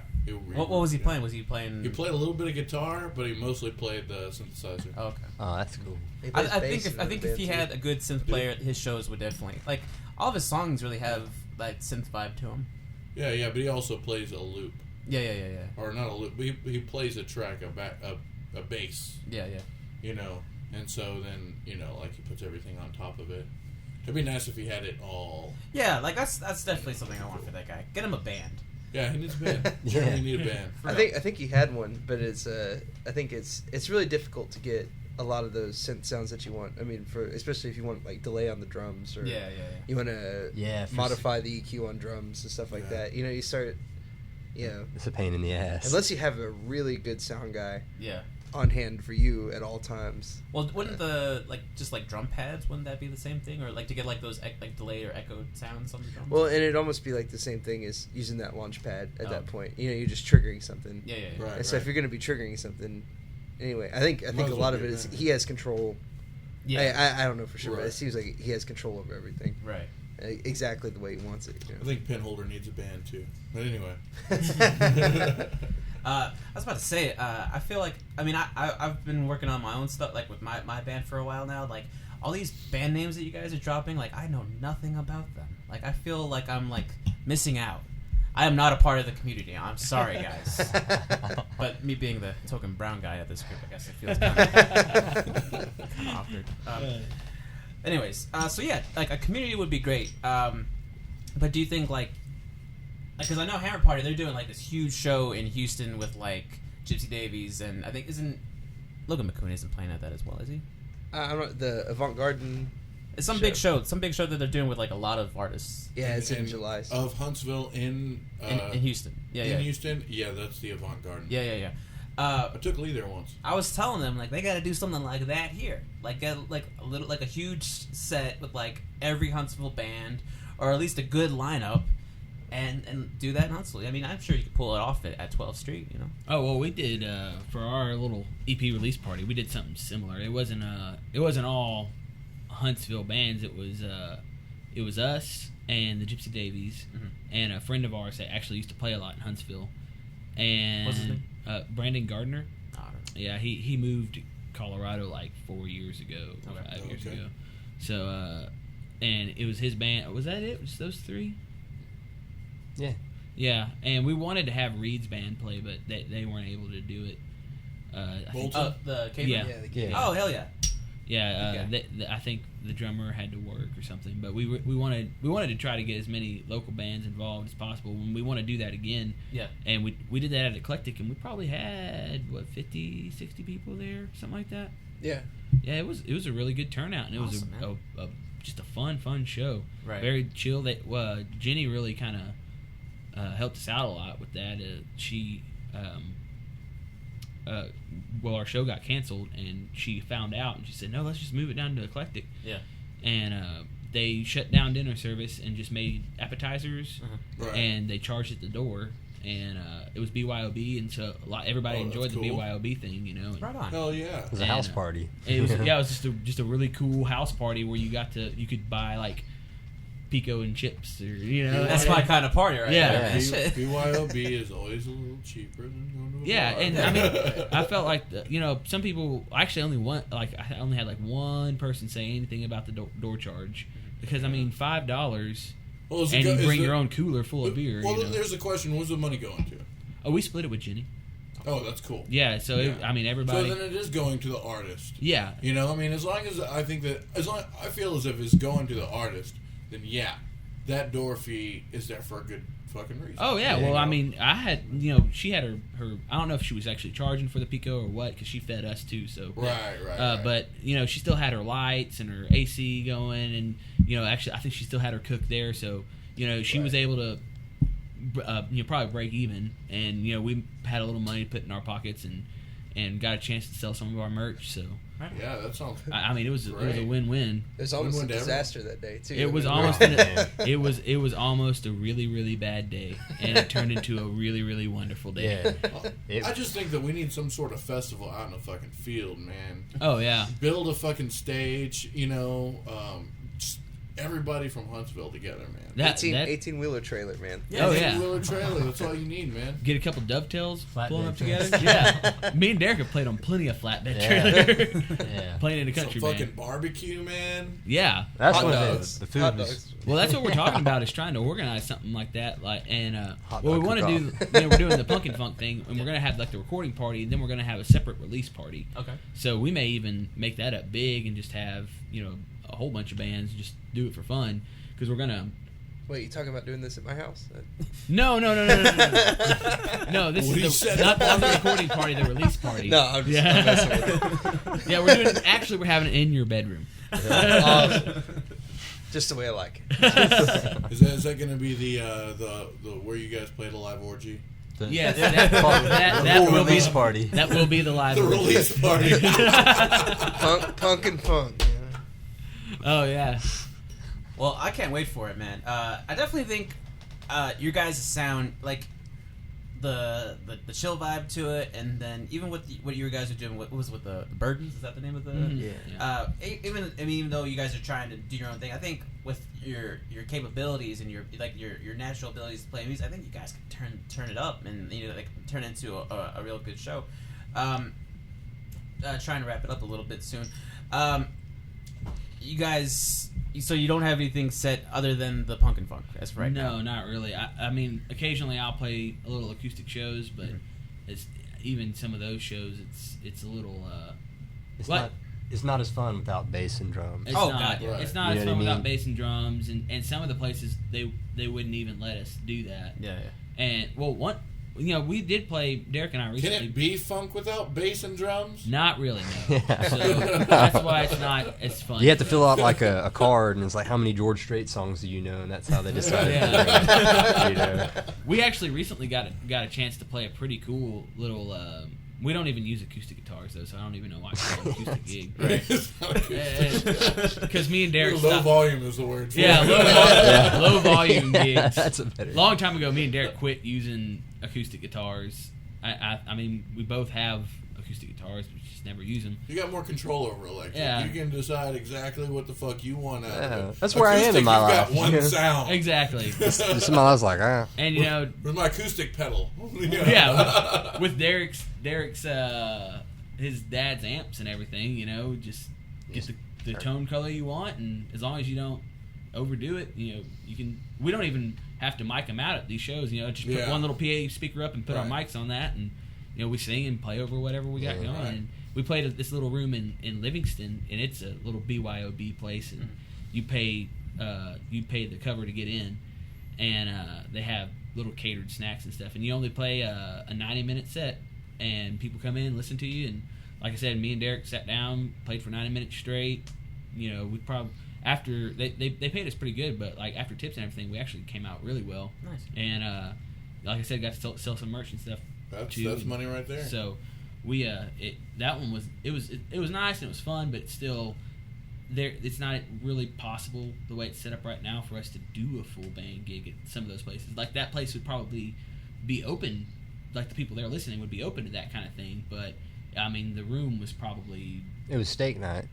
What was he playing? Was he playing? He played a little bit of guitar, but he mostly played the synthesizer. Oh, okay. Oh, that's cool. He I plays think bass if in the he band, had too. a good synth player, his shows would definitely like all of his songs really have that synth vibe to them. Yeah, but he also plays a loop. Yeah. Or not a loop, but he plays a track, a bass, Yeah. you know. And so then, you know, like he puts everything on top of it. It'd be nice if he had it all. Yeah, like that's definitely something I want for that guy. Get him a band. Yeah, he needs a band. Yeah. Jeremy need a band. I think he had one, but I think it's really difficult to get a lot of those synth sounds that you want. I mean, especially if you want like delay on the drums, or Yeah. you want to for modify the EQ on drums and stuff like Yeah. that. You know, you start, you know, It's a pain in the ass. unless you have a really good sound guy Yeah. on hand for you at all times. Well, wouldn't the just drum pads? Wouldn't that be the same thing, or like to get like those like delayed or echoed sounds on the drums? Well, and it'd almost be like the same thing as using that launch pad at Oh. that point. You know, you're just triggering something. yeah. Right. And so if you're going to be triggering something, anyway, I think as a well lot of be it a is band. he has control. Yeah. I don't know for sure, but Right. it seems like he has control over everything. Right. Exactly the way he wants it. You I think Penholder needs a band too. But anyway. know? I was about to say, I feel like, I mean, I've been working on my own stuff, like with my band for a while now. Like, all these band names that you guys are dropping, like, I know nothing about them. Like, I feel like I'm, like, missing out. I am not a part of the community. I'm sorry, guys. But me being the token brown guy at this group, I guess it feels kind of awkward. Anyways, so yeah, like, a community would be great. But do you think, like, because I know Hammer Party, they're doing like this huge show in Houston with like Gypsy Davies, and I think Logan McCoon isn't playing at that as well, is he? I'm not the Avant Garden. It's some Show. big show that they're doing with like a lot of artists Yeah, it's in And July. Of Huntsville in in Houston. Yeah, in yeah, Houston? Yeah, that's the Avant Garden. yeah. I took Lee there once. I was telling them like they got to do something like that here, like get like a little like a huge set with like every Huntsville band, or at least a good lineup. And do that in Huntsville. I mean, I'm sure you could pull it off at 12th Street, you know? Oh well, we did for our little EP release party. We did something similar. It wasn't all Huntsville bands. It was us and the Gypsy Davies and a friend of ours that actually used to play a lot in Huntsville. And What's his name? Brandon Gardner. I don't know. Yeah, he moved to Colorado like 4 years ago, or Okay. 5 years Okay. ago. So and it was his band. Was that it? Was those three? Yeah. Yeah, and we wanted to have Reed's band play, but they weren't able to do it. I think, Bolton? The caveman? Yeah. Yeah. Oh, hell yeah. yeah, I think the drummer had to work or something. But we wanted to try to get as many local bands involved as possible. And we want to do that again. Yeah. And we did that at Eclectic, and we probably had 50, 60 people there, something like that. Yeah. Yeah, it was a really good turnout, and it was Awesome, a just a fun show. Right. Very chill. That Jenny really kind of helped us out a lot with that. She our show got canceled, and she found out, and she said, no, let's just move it down to Eclectic. Yeah. And they shut down dinner service and just made appetizers, Right. and they charged at the door, and it was BYOB, and so everybody enjoyed the cool. BYOB thing, you know. And, Right on. Hell yeah. It was a house party. It was it was just a really cool house party where you could buy like pico and chips, or you know. That's my kind of party, right? Yeah. there. BYOB is always a little cheaper than going to a Yeah, bar. and I mean, I felt like some people actually I only had like one person say anything about the door charge, because I mean $5, Well, and you bring your own cooler full of beer. Well, you know? there's a question. What's the money going to? Oh, we split it with Jenny. Oh, that's cool. Yeah, so everybody. So then it is going to the artist. Yeah, You know, I mean, as long as I feel as if it's going to the artist, then yeah, that door fee is there for a good fucking reason. Oh yeah, You well know? I mean, I had she had her I don't know if she was actually charging for the pico or what, because she fed us too. So Right. But she still had her lights and her AC going, and actually I think she still had her cook there. So she was able to probably break even, and we had a little money to put in our pockets, and got a chance to sell some of our merch. So Yeah, that sounds. I mean, it was a Great. win-win. It was almost a Win-win to disaster that day too. It was almost it was almost a really, really bad day, and it turned into a really, really wonderful day. Yeah. I just think that we need some sort of festival out in the fucking field, man. Oh yeah. Build a fucking stage, just everybody from Huntsville together, man. 18-wheeler trailer, man. Oh, yeah. Wheeler trailer. That's all you need, man. Get a couple dovetails, pull them up trailers. together. Yeah, me and Derek have played on plenty of flatbed Yeah. trailer. Yeah. Playing in the Some country, fucking man. barbecue, man. Yeah. That's Hot what it dogs. is. The food Hot is. dogs. Well, that's what we're talking about, is trying to organize something like that. And Hot what we dog want to do, cook-off. we're doing the Pumpkin Funk thing, and we're gonna have like the recording party, and then we're gonna have a separate release party. Okay. So we may even make that up big and just have a whole bunch of bands, and just do it for fun, because we're gonna. Wait, you talking about doing this at my house? No. No, this What he is said. not the recording party, the release party. No, I'm just I'm messing with it. Yeah, we're doing. Actually, we're having it in your bedroom. Awesome. Just the way I like it. Is that going to be the where you guys play the live orgy? Yes, The that full will be release party. That will be the live. The version. release party. Punk and funk. Oh yeah. Well, I can't wait for it, man. I definitely think your guys' sound, like the chill vibe to it, and then even what you guys are doing, what was with the Burdens? Is that the name of the? Yeah. Even though you guys are trying to do your own thing, I think with your capabilities and your natural abilities to play music, I think you guys can turn it up and turn into a real good show. Trying to wrap it up a little bit soon. You guys, so you don't have anything set other than the Punk and Funk as of right now? No, not really. I mean, occasionally I'll play a little acoustic shows, but it's even some of those shows. It's a little. It's not as fun without bass and drums. It's Oh, not. God, yeah. It's not You as know fun what I without mean? bass and drums, and some of the places they wouldn't even let us do that. Yeah. And well, we did play. Derek and I Can recently. it be funk without bass and drums? Not really, no. So that's why it's not as fun. You have to fill out like a card, and it's like, how many George Strait songs do you know? And that's how they decide. Yeah. We actually recently got a chance to play a pretty cool little. We don't even use acoustic guitars though, so I don't even know why it's called an acoustic gig. Because me and Derek Low stopped. volume is the word. For Yeah, it. low volume gigs. That's a better. Long time ago, me and Derek quit using acoustic guitars. I mean, we both have acoustic guitars, but we just never use them. You got more control over electric. Yeah. You can decide exactly what the fuck you want out of it. That's where I am in my Acoustic, life. You've got one sound. Exactly. Just in my life, I was like, And With my acoustic pedal. yeah, with Derek's his dad's amps and everything, just get the tone color you want, and as long as you don't overdo it, you can. We don't even have to mic them out at these shows, just put one little PA speaker up and put our mics on that, and we sing and play over whatever we got going. Right. And we played at this little room in Livingston, and it's a little BYOB place, and you pay the cover to get in, and they have little catered snacks and stuff, and you only play a 90-minute set, and people come in, listen to you, and like I said, me and Derek sat down, played for 90 minutes straight. We probably after they paid us pretty good, but like after tips and everything, we actually came out really well. Nice. And like I said, got to sell some merch and stuff. That's too. money right there. So that one was it was nice and it was fun, but it's still it's not really possible the way it's set up right now for us to do a full band gig at some of those places. Like that place would probably be open, like the people there listening would be open to that kind of thing, but I mean the room was probably... It was steak night.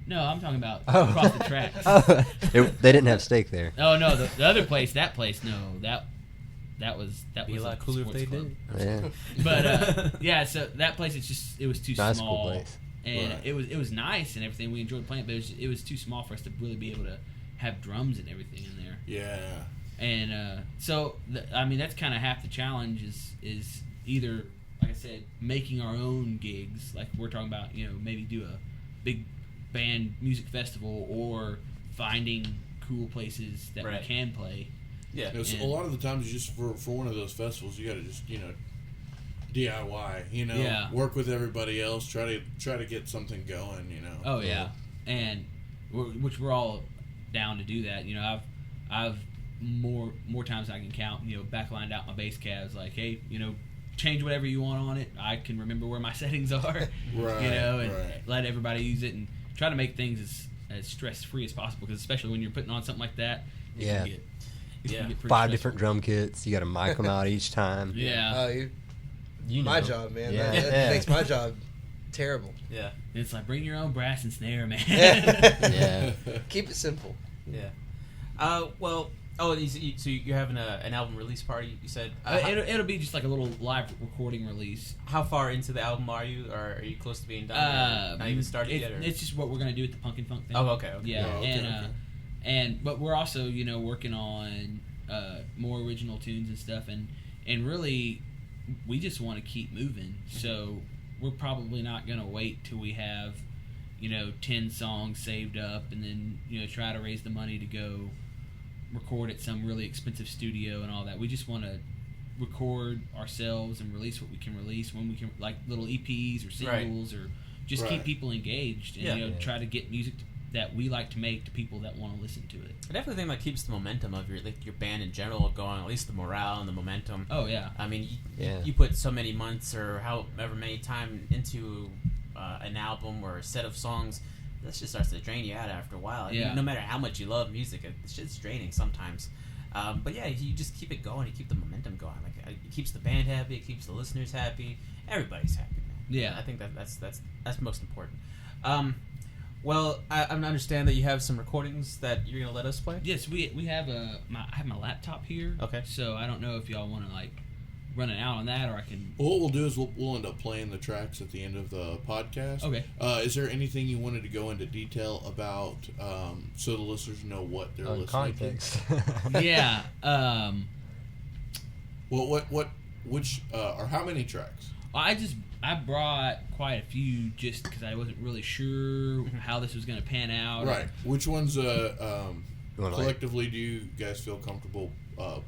No, I'm talking about across the tracks. Oh, they didn't have steak there. Oh no, the other place, that place, no, that was Be a lot cooler if they did. Yeah. But yeah, so that place, it was too Nice, small, cool place. and Right. it was nice and everything. We enjoyed playing, but it was too small for us to really be able to have drums and everything in there. Yeah. And so I mean that's kind of half the challenge is either, like I said, making our own gigs, like we're talking about, maybe do a big band music festival, or finding cool places that Right. we can play. Yeah. So a lot of the times, just for one of those festivals, you got to just DIY. Yeah. Work with everybody else. Try to get something going. Oh yeah, and which we're all down to do that. I've more times than I can count. Backlined out my bass cabs, like, hey, change whatever you want on it. I can remember where my settings are. Right. And right. let everybody use it and try to make things as stress free as possible. Because especially when you're putting on something like that, it Yeah. can get pretty 5 stressful. different drum kits. You got to mic them out each time. Yeah, You my know. job, man. Yeah. That makes my job terrible. Yeah. it's like bring your own brass and snare, man. Yeah. Keep it simple. Yeah. Well. Oh, so you're having an album release party? You said. It'll be just like a little live recording release. How far into the album are you, or are you close to being done? Or not even started yet? Or? It's just what we're gonna do with the Pumpkin Funk thing. Oh, okay. Yeah, Oh, okay, and but we're also working on more original tunes and stuff, and really we just want to keep moving. So we're probably not gonna wait till we have 10 songs saved up, and then try to raise the money to go record at some really expensive studio and all that. We just want to record ourselves and release what we can release when we can, like little EPs or singles, or just keep Right. people engaged and try to get music that we like to make to people that want to listen to it. I definitely think that keeps the momentum of your band in general going, at least the morale and the momentum. Oh yeah. I mean, Yeah. you put so many months or however many time into an album or a set of songs, that just starts to drain you out after a while. I mean, Yeah. no matter how much you love music, it's just draining sometimes. But yeah, you just keep it going. You keep the momentum going. Like it keeps the band happy. It keeps the listeners happy. Everybody's happy, man. Yeah. I think that's most important. Well, I understand that you have some recordings that you're gonna let us play. Yes, we have I have my laptop here. Okay. So I don't know if y'all want to run it out on that, or I can. Well, what we'll do is we'll end up playing the tracks at the end of the podcast. Okay. Is there anything you wanted to go into detail about, so the listeners know what they're On listening context. Yeah. Well, which or how many tracks? I brought quite a few just because I wasn't really sure how this was going to pan out. Right. Which ones wanna, collectively do you guys feel comfortable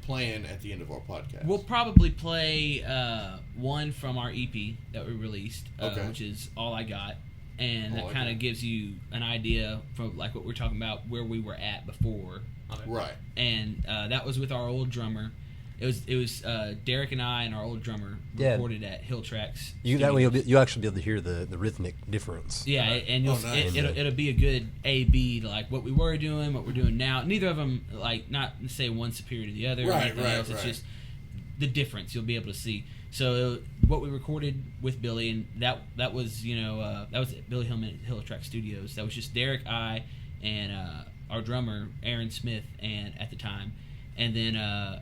playing at the end of our podcast? We'll probably play one from our EP that we released, Okay. which is All I Got, and All that I kind Got. of gives you an idea from like what we're talking about, where we were at before. Right. And that was with our old drummer. It was Derek and I and our old drummer Yeah. recorded at Hill Tracks. That way Studios. you'll actually be able to hear the rhythmic difference. Yeah, and you'll, nice. it'll be a good A/B to like what we were doing, what we're doing now. Neither of them not to say one superior to the other. Or Right, anything right, else. It's right. just the difference you'll be able to see. So what we recorded with Billy, and that was that was at Billy Hillman at Hill Track Studios. That was just Derek, I, and our drummer Aaron Smith, and at the time. And then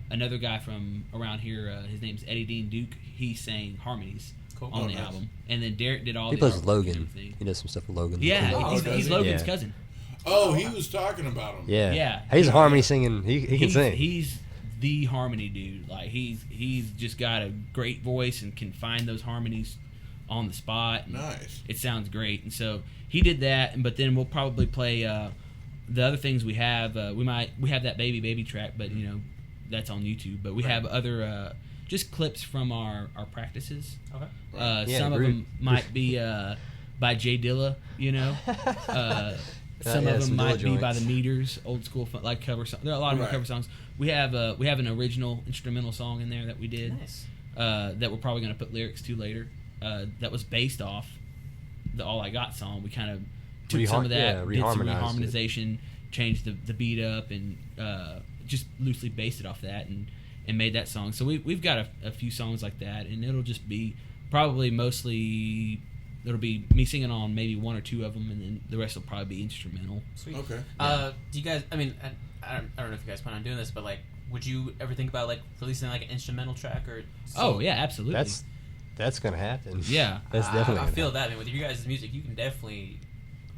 another guy from around here, his name's Eddie Dean Duke. He sang harmonies on Oh, the nice. album. And then Derek did all He the plays artwork with Logan. and everything. He does some stuff with Logan. Yeah, Oh, he's, does he's he? Logan's Yeah. cousin. Oh, he was talking about them. Yeah. Yeah. He's a harmony singing. He can sing. He's the harmony dude. Like he's just got a great voice and can find those harmonies on the spot. And Nice. it sounds great. And so he did that. But then we'll probably play the other things we have. We have that baby track, but that's on YouTube. But we have other just clips from our practices. Okay. Yeah, Some of group. them might be by Jay Dilla, Some yeah, of them some might Dilla be by the joints. Meters, old school like cover songs. There are a lot of them Right. cover songs. We have an original instrumental song in there that we did Nice. that we're probably going to put lyrics to later. that was based off the All I Got song. We kind of took some of that, yeah, did some reharmonized reharmonization, changed the beat up, and just loosely based it off that, and made that song. So we've got a few songs like that, and it'll just be probably mostly it'll be me singing on maybe one or two of them, and then the rest will probably be instrumental. Sweet. Okay. Do you guys? I mean, I don't know if you guys plan on doing this, but like, would you ever think about like releasing like an instrumental track or? Oh yeah, absolutely. That's gonna happen. Yeah. That's definitely. I feel that. I mean, with your guys' music, you can definitely.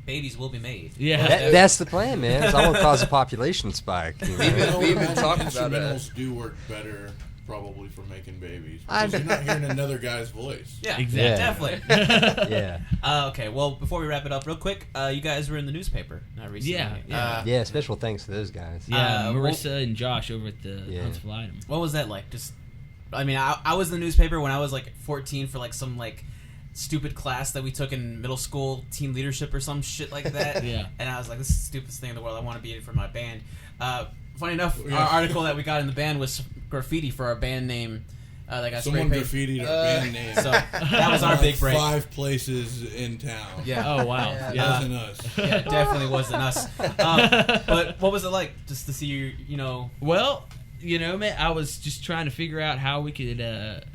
Babies will be made. Yeah. That's the plan, man. 'Cause I want to cause a population spike. You know? We even talked about instrumentals do work better, probably for making babies. I- Because you're not hearing another guy's voice. Yeah, Exactly. definitely. Yeah. Okay, well, before we wrap it up, real quick, you guys were in the newspaper recently. Yeah. Yeah. Special thanks to those guys. Yeah, Marissa and Josh over at the Yeah. Huntsville Item. What was that like? Just, I mean, I was in the newspaper when I was like 14 for like some like stupid class that we took in middle school, team leadership or some shit like that. Yeah. And I was like, this is the stupidest thing in the world. I want to be in it for my band. Funny enough, our article that we got in the band was graffiti for our band name. That got Someone spray painted. graffitied our band name. So that was our Like big break. 5 places in town. Yeah. Oh wow. Yeah. Yeah. Wasn't us. Yeah, it definitely wasn't us. But what was it like just to see you know? Well, man, I was just trying to figure out how we could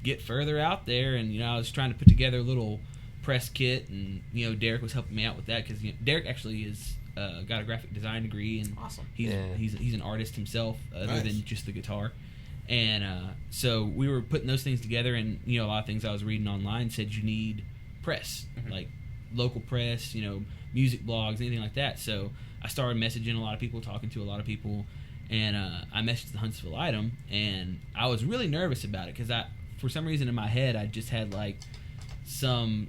get further out there, and I was trying to put together a little press kit, and Derek was helping me out with that because Derek actually is got a graphic design degree, and Awesome. he's an artist himself, other Nice. than just the guitar. And so we were putting those things together, and a lot of things I was reading online said you need press, like local press, music blogs, anything like that. So I started messaging a lot of people, talking to a lot of people, and I messaged the Huntsville Item, and I was really nervous about it because for some reason in my head I just had like some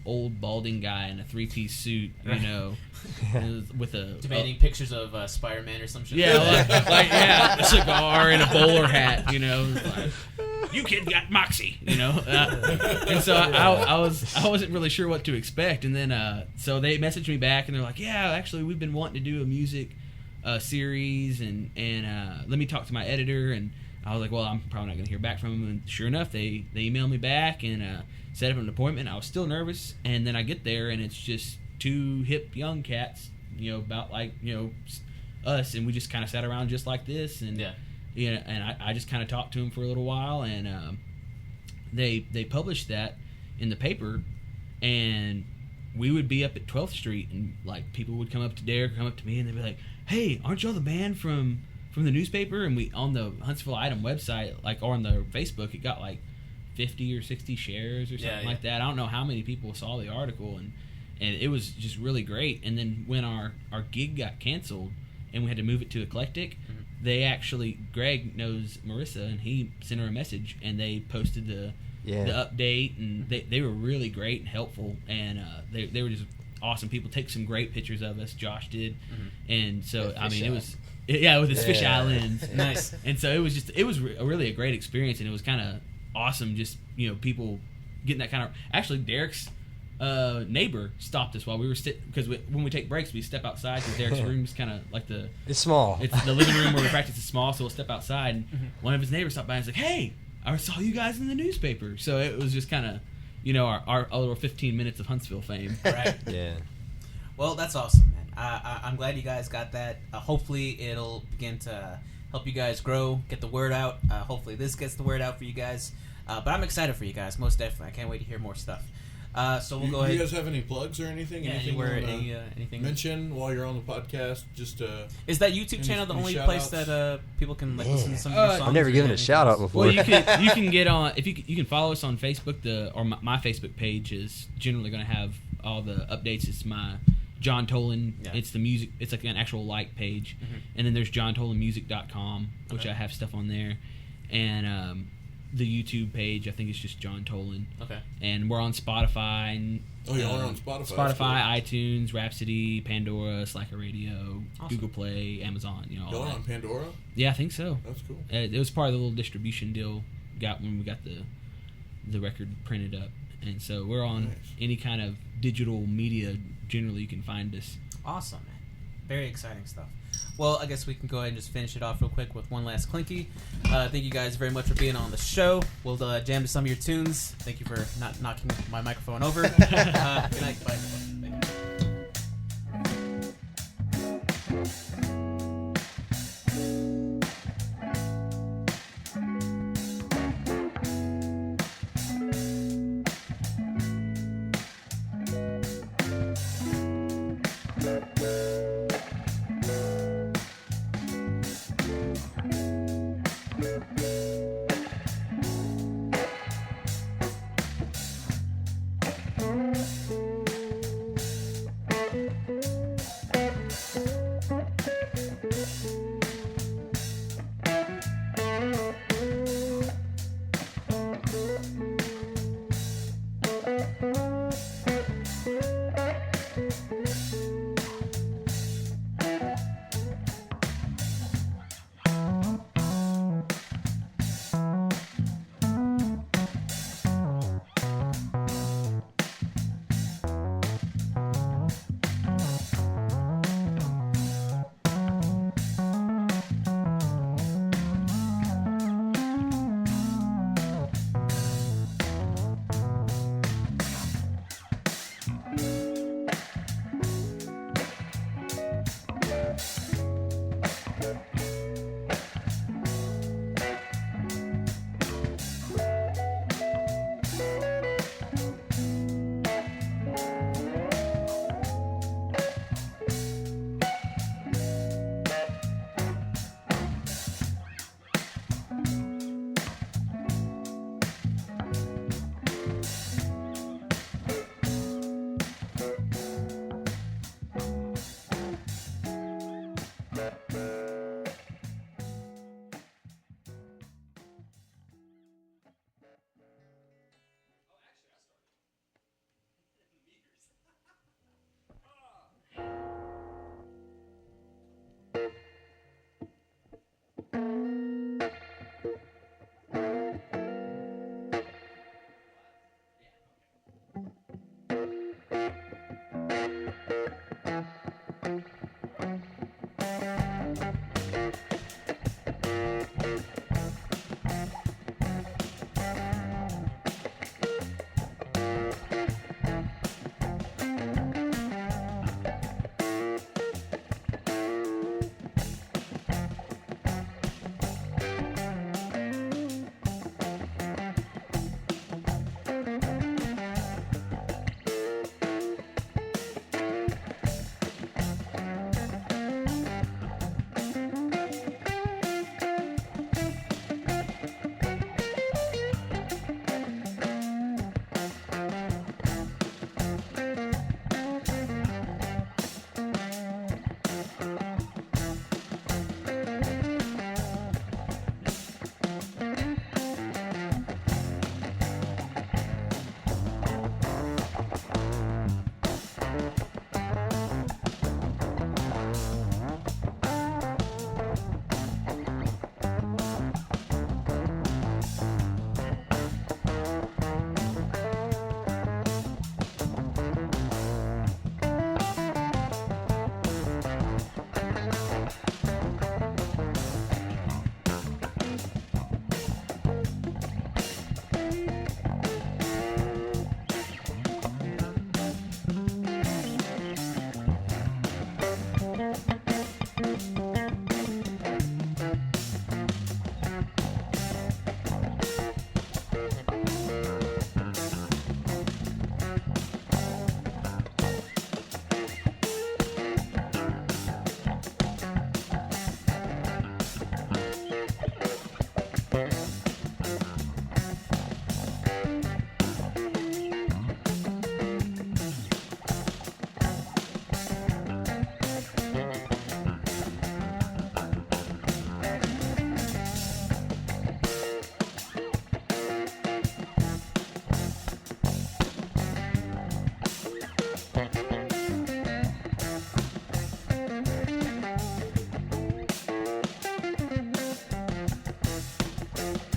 old balding guy in a 3-piece suit, with a Demanding pictures of Spider-Man or some shit. like a cigar and a bowler hat, like, you kid got moxie, and so I wasn't really sure what to expect, and then so they messaged me back and they're like, yeah, actually we've been wanting to do a music series, and let me talk to my editor. And I was like, well, I'm probably not going to hear back from them. And sure enough, they emailed me back and set up an appointment. I was still nervous, and then I get there and it's just 2 hip young cats, about like us, and we just kind of sat around just like this, and and I just kind of talked to them for a little while, and they published that in the paper, and we would be up at 12th Street, and like people would come up to Derek, come up to me, and they'd be like, hey, aren't y'all the band from the newspaper? And we, on the Huntsville Item website, or on the Facebook, it got like 50 or 60 shares or something like that. I don't know how many people saw the article, and it was just really great. And then when our gig got canceled and we had to move it to Eclectic, they actually, Greg knows Marissa, and he sent her a message, and they posted the update, and they were really great and helpful, and they were just awesome people. Take some great pictures of us, Josh did, and so I mean, it was with his fish eye lens. Nice. And so it was really a great experience, and it was kind of awesome, just people getting that kind of. Actually, Derek's neighbor stopped us while we were because when we take breaks, we step outside because Derek's room is kind of like it's small. It's the living room where we practice is small, so we'll step outside, and one of his neighbors stopped by and was like, hey, I saw you guys in the newspaper. So it was just kind of our little 15 minutes of Huntsville fame. Right. Yeah. Well, that's awesome, man. I'm glad you guys got that. Hopefully it'll begin to help you guys grow, get the word out. Hopefully this gets the word out for you guys. But I'm excited for you guys, most definitely. I can't wait to hear more stuff. So we'll go ahead. Do you guys have any plugs or anything? Yeah, anything anywhere, you wanna anything mention while you're on the podcast? Just is that YouTube channel the only place that people can listen to some of your songs? I've never given a shout out before. Well, you can get on if you can follow us on Facebook. Or my Facebook page is generally going to have all the updates. It's my John Toland. Yeah. It's the music. It's like an actual page, and then there's JohnTolandMusic.com, which I have stuff on there, and the YouTube page, I think it's just John Toland. Okay. And we're on Spotify. And, y'all are on Spotify. Spotify, iTunes, Rhapsody, Pandora, Slacker Radio, Awesome. Google Play, Amazon. All Y'all are that. on Pandora? Yeah, I think so. That's cool. It was part of the little distribution deal when we got the record printed up, and so we're on any kind of digital media. Generally, you can find us. Awesome, man. Very exciting stuff. Well, I guess we can go ahead and just finish it off real quick with one last clinky. Thank you guys very much for being on the show. We'll jam to some of your tunes. Thank you for not knocking my microphone over. Good night. Bye. Thank you.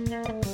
Bye.